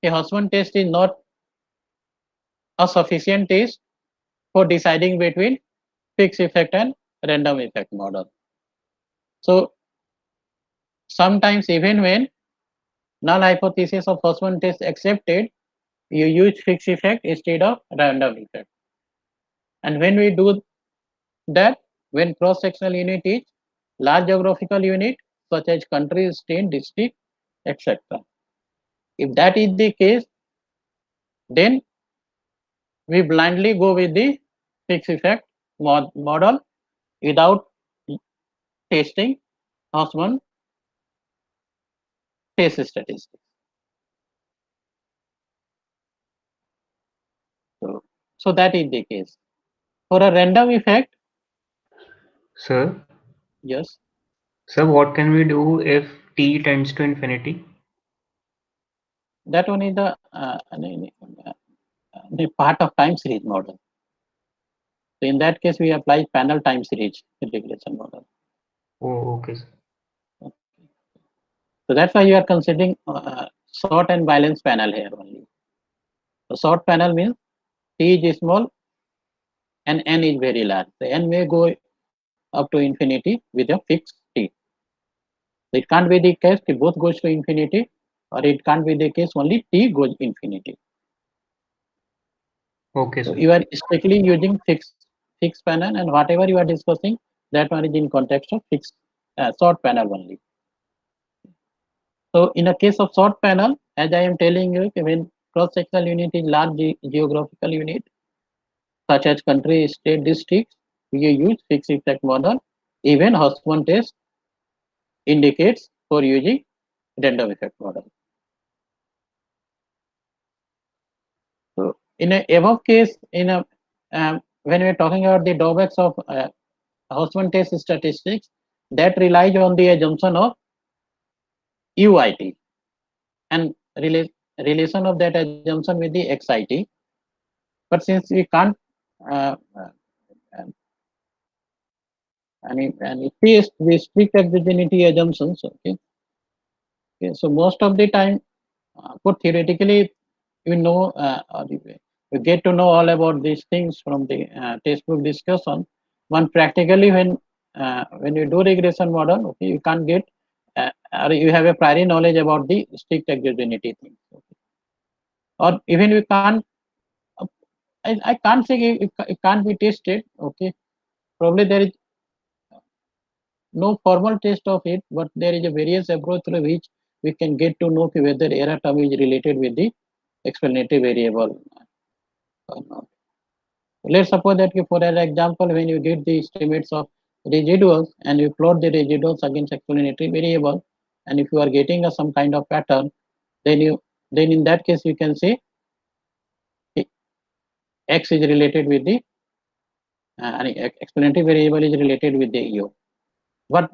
Hausmann test is not a sufficient test for deciding between fixed effect and random effect model. So sometimes even when null hypothesis of Hausmann test accepted, you use fixed effect instead of random effect. And when we do that, when cross-sectional unit is large geographical unit such as country, state, district, etc. If that is the case, then we blindly go with the fixed effect model without testing Hausmann test statistics. So that is the case. For a random effect, Sir, yes, sir, what can we do if t tends to infinity? that one is the part of time series model. So in that case, we apply panel time series regression model. Oh, okay, sir. So that's why you are considering short and balance panel here only. So short panel means t is small and n is very large. So n may go up to infinity with a fixed t. So it can't be the case that both goes to infinity, or it can't be the case only t goes infinity. Okay, So sir. you are strictly using fixed panel, and whatever you are discussing, that one is in context of fixed short panel only. So in a case of short panel, as I am telling you, when cross-sectional unit is large geographical unit, such as country, state, districts, we use fixed effect model. Even Hausmann test indicates for using random effect model. So in a above case, when we are talking about the drawbacks of Hausmann test statistics, that relies on the assumption of UIT and relation of that assumption with the XIT. But since we can't uh, uh, and it is the strict exogeneity assumptions, okay. Okay, so most of the time, for theoretically, you know, you get to know all about these things from the textbook discussion. But practically, when you do regression model, okay, you can't get or you have a prior knowledge about the strict exogeneity thing, okay. Or even we can't I can't say it can't be tested. Okay, probably there is no formal test of it, but there is a various approach through which we can get to know whether error term is related with the explanatory variable or not. Let's suppose that for an example, when you get the estimates of residuals and you plot the residuals against explanatory variable, and if you are getting some kind of pattern, then in that case you can say x is related with the explanatory variable is related with the EO. But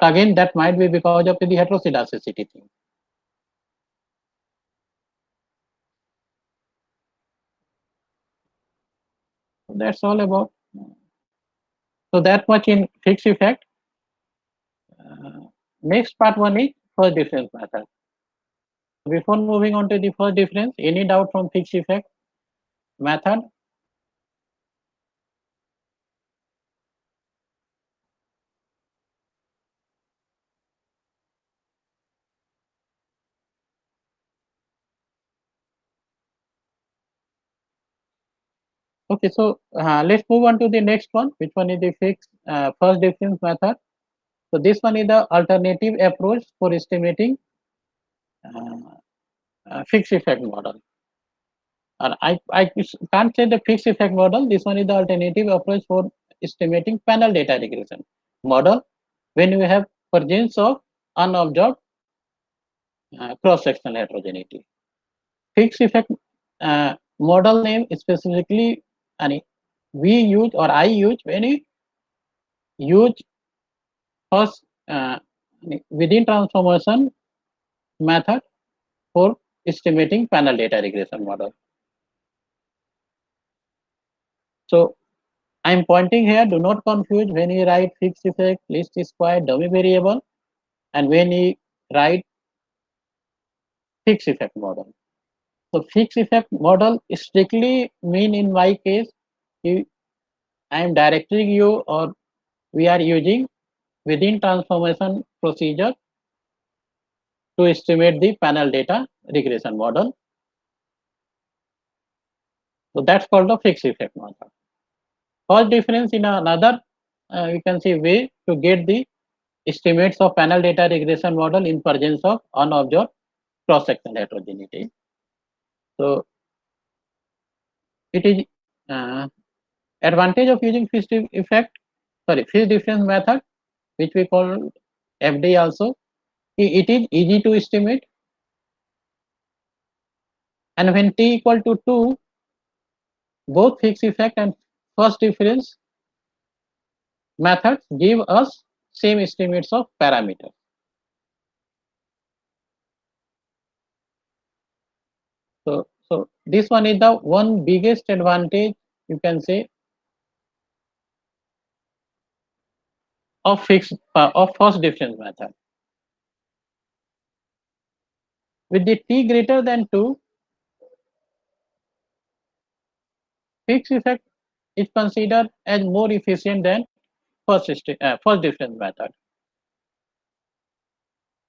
again that might be because of the heteroscedasticity thing. So that's all about. So that much in fixed effect. Next part one is first difference method. Before moving on to the first difference, any doubt from fixed effect method? Okay, so let's move on to the next one. Which one is the fixed first difference method? So this one is the alternative approach for estimating fixed effect model. I can't say the fixed effect model. This one is the alternative approach for estimating panel data regression model when you have presence of unobserved cross-sectional heterogeneity. Fixed effect model name specifically, and we use or I use when you use first within transformation method for estimating panel data regression model. So I am pointing here, do not confuse when you write fixed effect, least square, dummy variable, and when you write fixed effect model. So fixed effect model strictly mean in my case, I am directing you or we are using within transformation procedure to estimate the panel data regression model. So that's called the fixed effect model. First difference in another, you can see way to get the estimates of panel data regression model in presence of unobserved cross-sectional heterogeneity. So it is advantage of using fixed difference method, which we call FD also. It is easy to estimate, and when t equal to 2, both fixed effect and first difference methods give us same estimates of parameters. So this one is the one biggest advantage, you can say, of first difference method. With the t greater than 2, fixed effect is considered as more efficient than first difference method,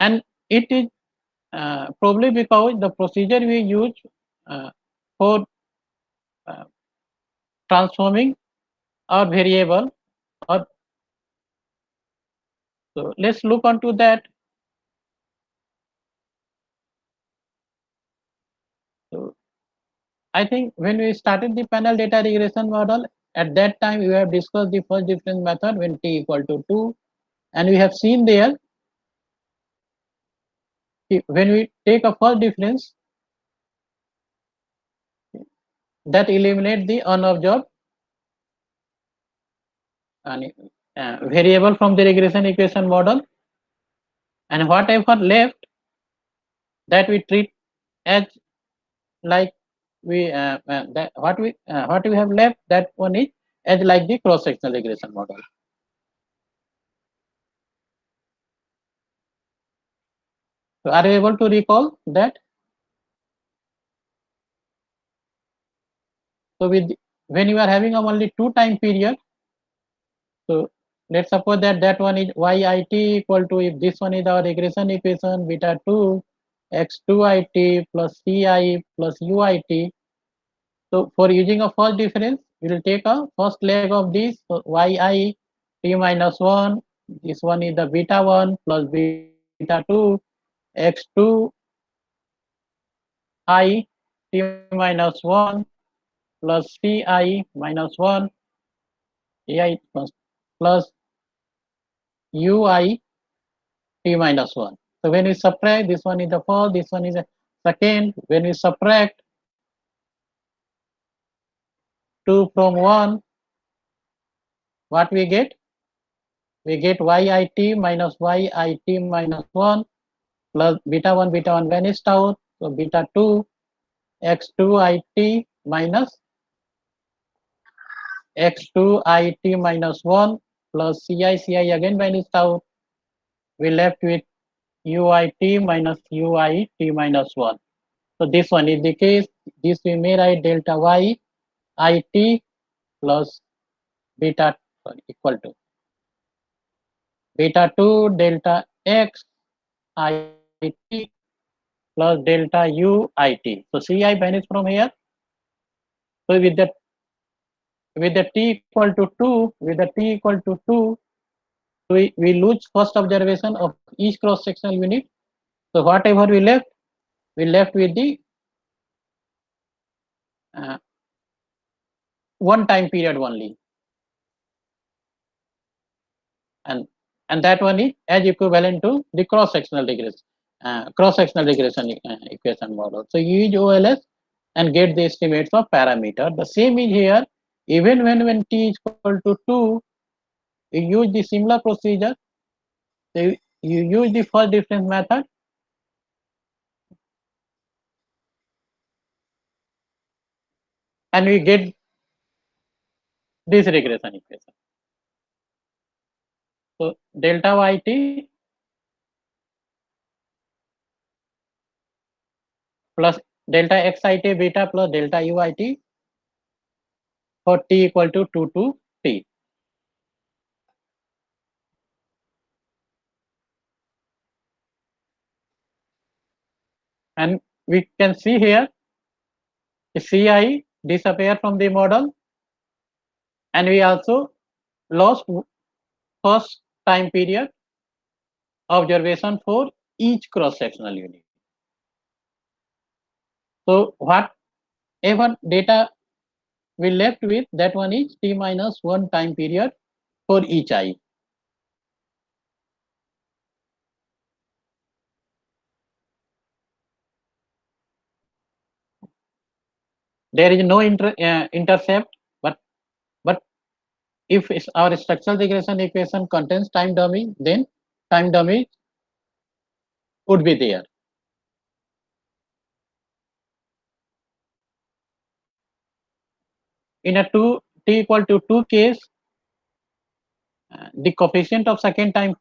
and it is probably because the procedure we use for uh, transforming our variable. Or so let's look onto that. So I think when we started the panel data regression model, at that time we have discussed the first difference method when t equal to 2, and we have seen there when we take a first difference that eliminate the unobserved variable from the regression equation model, and whatever left that we treat as like what we have left, that one is as like the cross sectional regression model. So are you able to recall that? So with when you are having only 2 time period, so let's suppose that that one is yit equal to, if this one is our regression equation, beta 2 x2 it plus ci plus uit, So for using a first difference, we will take a first leg of this. So yi t minus 1. This one is the beta 1 plus beta 2 x2 I t minus 1 plus ci minus 1 ai plus ui t minus 1. So when we subtract, this one is the first, this one is the second. When we subtract 2 from 1, what we get? We get yit minus yit minus 1 plus beta 1 vanished out. So beta 2 x2 it minus x2 it minus 1 plus ci again vanished out. We left with uit minus uit minus 1. So this one is the case. This we may write delta y it plus beta equal to beta 2 delta x it plus delta u it. So ci vanished from here. So with the t equal to 2, with the t equal to 2, we lose first observation of each cross sectional unit. So whatever we left with the uh, one time period only, and that one is as equivalent to the cross sectional regression equation model. So you use OLS and get the estimates of parameter. The same is here. Even when t is equal to 2, you use the similar procedure. So you use the first difference method and we get this regression equation. So delta yt plus delta xit beta plus delta uit for t equal to 2 to t. And we can see here the ci disappear from the model, and we also lost first time period observation for each cross sectional unit. So whatever data we left with, that one is t minus 1 time period for each I. There is no intercept, but if our structural regression equation contains time dummy, then time dummy would be there. In a t equal to 2 case, the coefficient of second time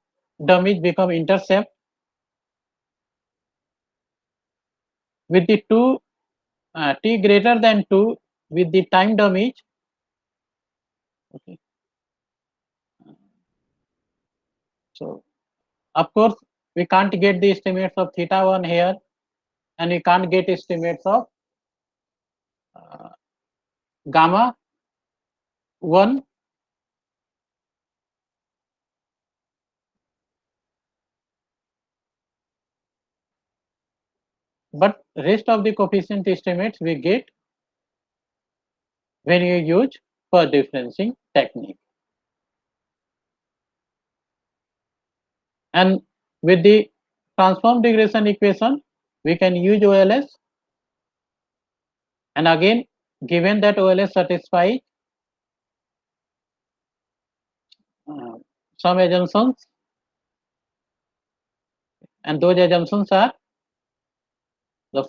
dummies become intercept. With the t greater than 2, with the time dummies, okay. So of course we can't get the estimates of theta 1 here, and we can't get estimates of uh, gamma 1. But rest of the coefficient estimates we get when you use first differencing technique. And with the transform regression equation, we can use OLS. And again, given that OLS satisfies uh, some assumptions, and those assumptions are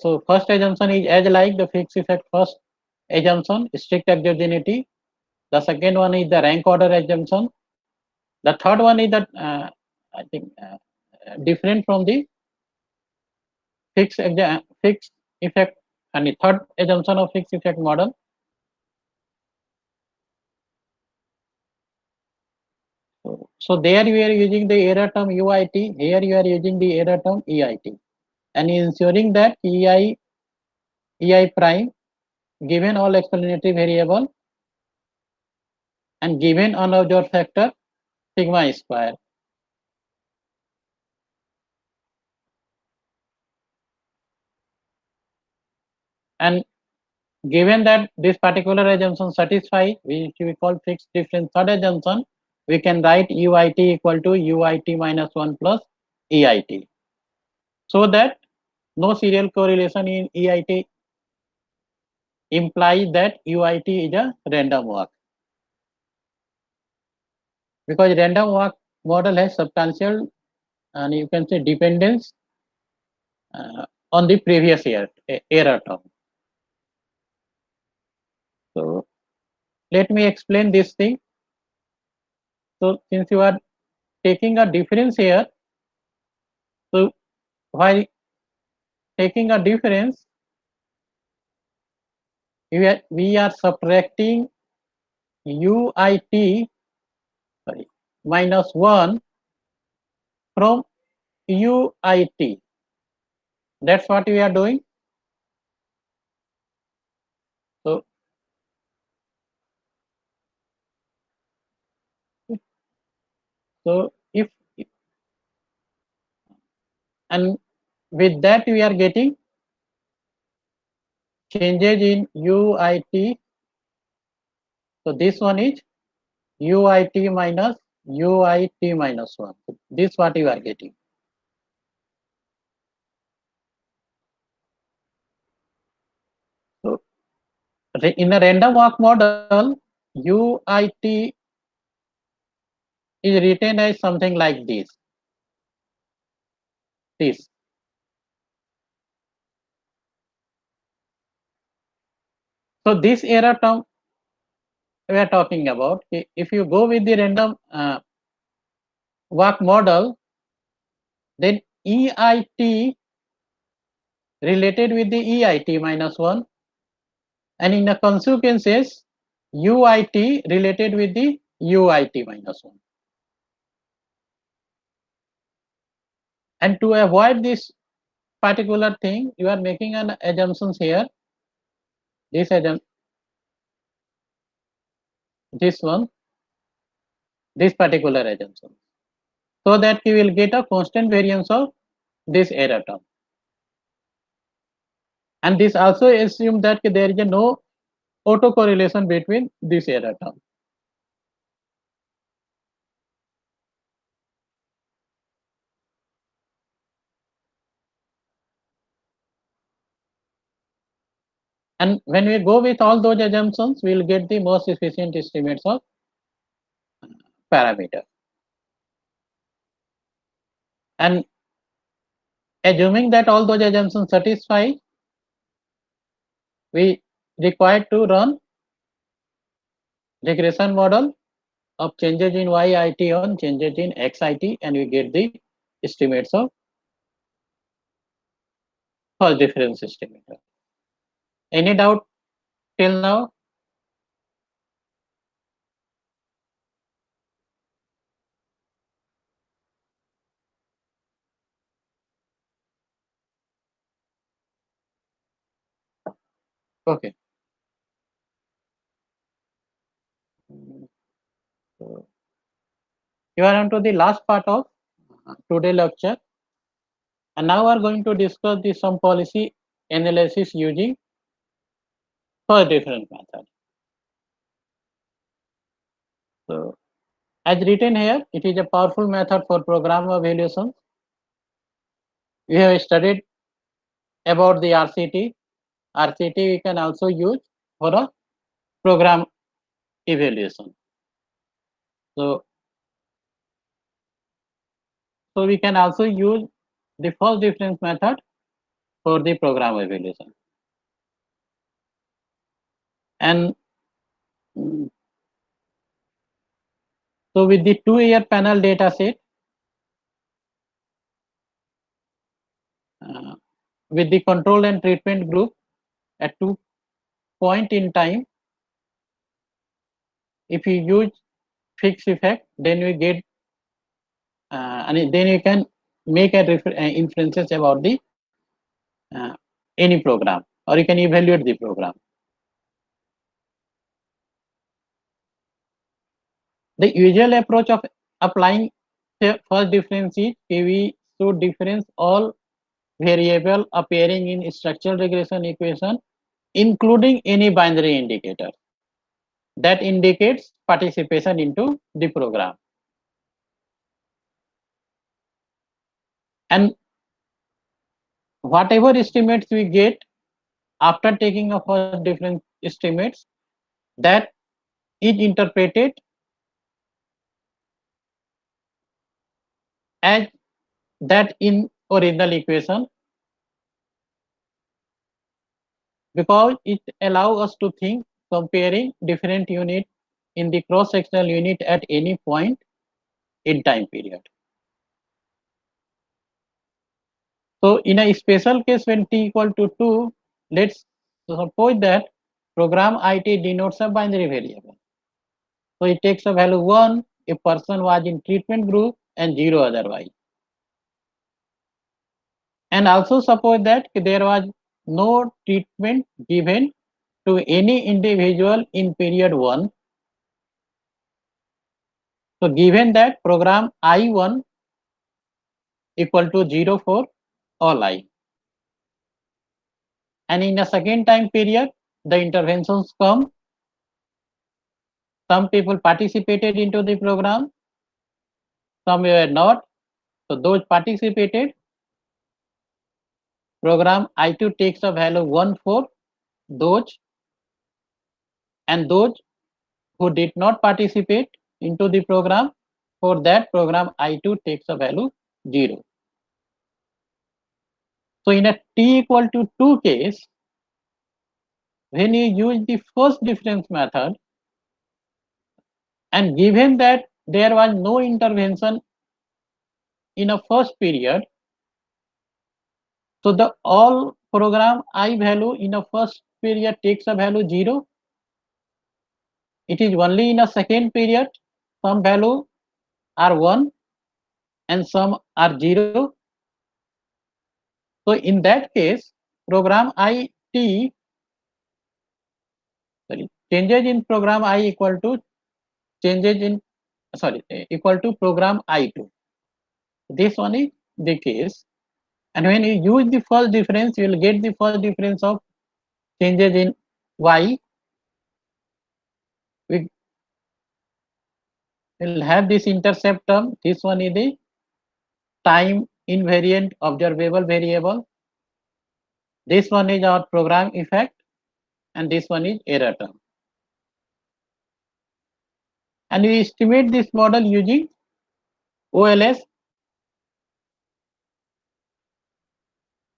so first assumption is as like the fixed effect first assumption, strict exogeneity. The second one is the rank order assumption. The third one is that I think different from the fixed effect, and the third assumption of fixed effect model. So there you are using the error term UIT. Here you are using the error term EIT, and ensuring that EI prime given all explanatory variable and given unobserved factor sigma square. And given that this particular assumption satisfy, which we call fixed difference third assumption, we can write uit equal to uit minus 1 plus eit. So that no serial correlation in eit implies that uit is a random walk. Because random walk model has substantial and you can say dependence on the previous error term. So let me explain this thing. So since you are taking a difference here, so while taking a difference, we are subtracting uit minus 1 from uit. That's what we are doing. So if and with that we are getting changes in uit. So this one is uit minus uit minus 1. So this what you are getting. So in a random walk model, uit is written as something like this. So this error term we are talking about, if you go with the random walk model, then EIT related with the EIT minus 1, and in the consequences UIT related with the UIT minus 1. And to avoid this particular thing, you are making an assumptions here. This assumption, this one, this particular assumption, so that you will get a constant variance of this error term. And this also assumes that there is no autocorrelation between this error term. And when we go with all those assumptions, we will get the most efficient estimates of parameter. And assuming that all those assumptions satisfy, we require to run regression model of changes in yit on changes in xit, and we get the estimates of first difference estimator. Any doubt till now? Okay. So you are on to the last part of today's lecture, and now we are going to discuss the sum policy analysis using first difference method. So as written here, it is a powerful method for program evaluation. We have studied about the RCT. RCT we can also use for a program evaluation. So we can also use the first difference method for the program evaluation. And so with the 2-year panel data set, with the control and treatment group at 2 point in time, if you use fixed effect, then we get and then you can make a inferences about the any program, or you can evaluate the program. The usual approach of applying the first difference is we should difference all variable appearing in structural regression equation, including any binary indicator that indicates participation into the program. And whatever estimates we get after taking a first difference estimates, that is interpreted as that in original equation, because it allows us to think comparing different unit in the cross-sectional unit at any point in time period. So in a special case when t equal to 2, let's suppose that program IT denotes a binary variable. So it takes a value 1 if person was in treatment group and 0 otherwise. And also suppose that there was no treatment given to any individual in period 1. So given that program I1 equal to 0 for all I. And in a second time period, the interventions come. Some people participated into the program, some were not. So those participated, program I2 takes a value 1 for those, and those who did not participate into the program, for that program I2 takes a value 0. So in a t equal to 2 case, when you use the first difference method, and given that there was no intervention in a first period, so the all program I value in a first period takes a value 0. It is only in a second period some value are 1 and some are 0. So in that case, program I t, sorry, changes in program I equal to changes in, sorry, equal to program I2. This one is the case. And when you use the first difference, you will get the first difference of changes in y. We will have this intercept term. This one is the time invariant observable variable. This one is our program effect, and this one is error term. And we estimate this model using OLS,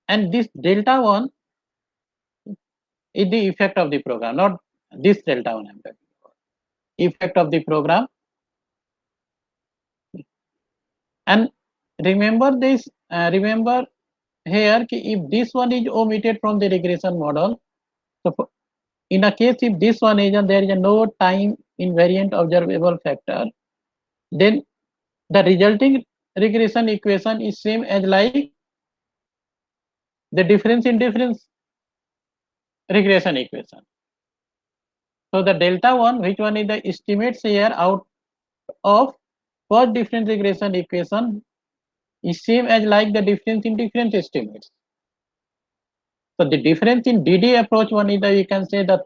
and this delta 1 is the effect of the program, not this delta 1 I'm talking about. Effect of the program. And remember this, remember here if this one is omitted from the regression model, so in a case if this one is and there is no time invariant observable factor, then the resulting regression equation is same as like the difference in difference regression equation. So the delta 1, which one is the estimates here out of first difference regression equation, is same as like the difference in difference estimates. So the difference in DD approach one is the, you can say that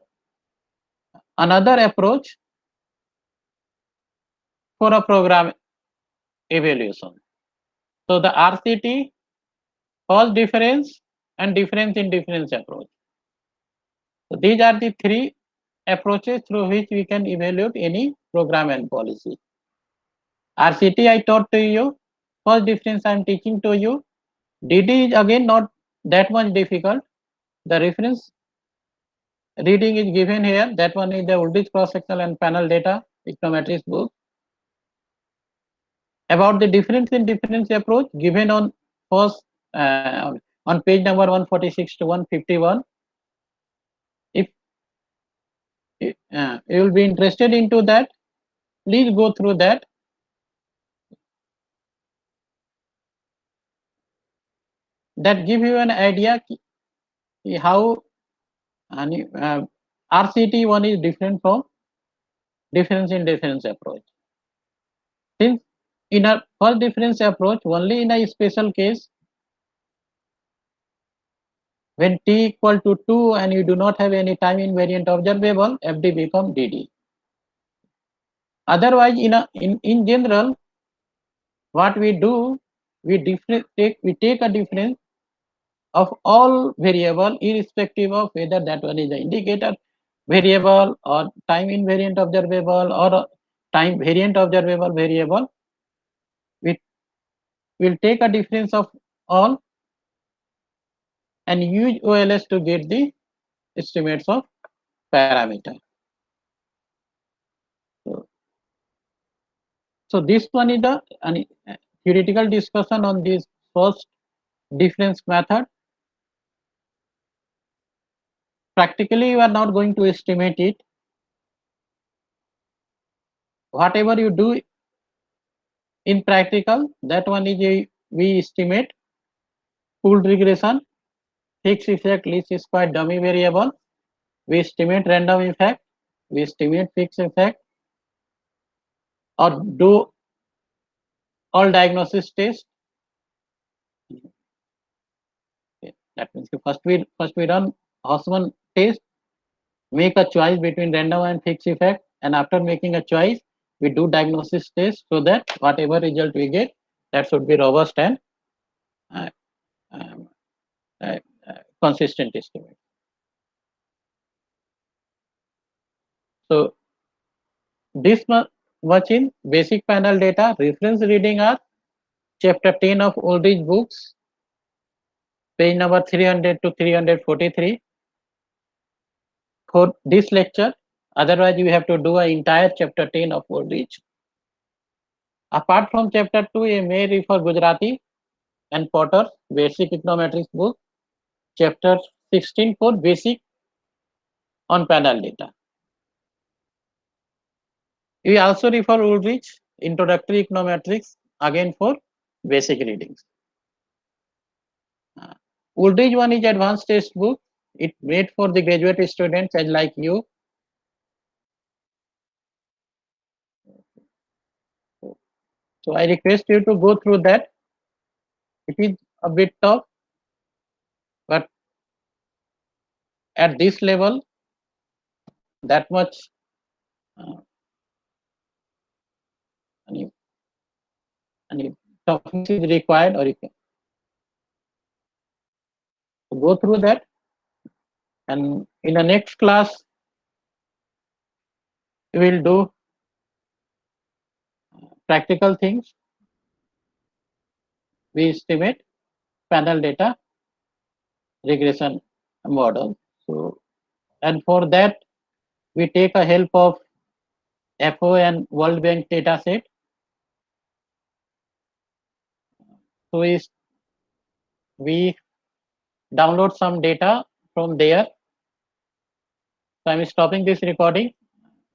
another approach for a program evaluation. So the RCT, first difference and difference in difference approach. So these are the three approaches through which we can evaluate any program and policy. RCT I taught to you, first difference I am teaching to you. DD is again not that much difficult. The reference reading is given here. That one is the Woolrich cross-sectional and panel data econometrics book. About the difference in difference approach given on first on page number 146 to 151. If you will be interested into that, please go through that. That give you an idea how RCT one is different from difference in difference approach. Since in a first difference approach, only in a special case, when t equal to 2 and you do not have any time invariant observable, FD become DD. Otherwise, in general, what we do, we take a difference of all variable irrespective of whether that one is the indicator variable or time invariant observable or time variant observable variable. We will take a difference of all and use OLS to get the estimates of parameter. So, so this one is the theoretical discussion on this first difference method. Practically, you are not going to estimate it. Whatever you do in practical, that one is we estimate pooled regression, fixed effect, least square dummy variable. We estimate random effect. We estimate fixed effect, or do all diagnosis test. That means first we run Hausman test, make a choice between random and fixed effect, and after making a choice, we do diagnosis test so that whatever result we get, that should be robust and uh, um, uh, consistent estimate. So this much in basic panel data. Reference reading are chapter 10 of Oldridge books, page number 300 to 343 for this lecture. Otherwise, you have to do an entire chapter 10 of Oldridge. Apart from chapter 2, you may refer Gujarati and Potter's basic econometrics book, chapter 16 for basic on panel data. We also refer Oldridge introductory econometrics again for basic readings. Oldridge one is advanced textbook. It made for the graduate students as like you. So I request you to go through that. It is a bit tough, but at this level, that much uh, any, toughness is required, or you can go through that. And in the next class, we will do practical things. We estimate panel data regression model. So, and for that, we take a help of FO and World Bank data set. So we download some data from there. So I'm stopping this recording.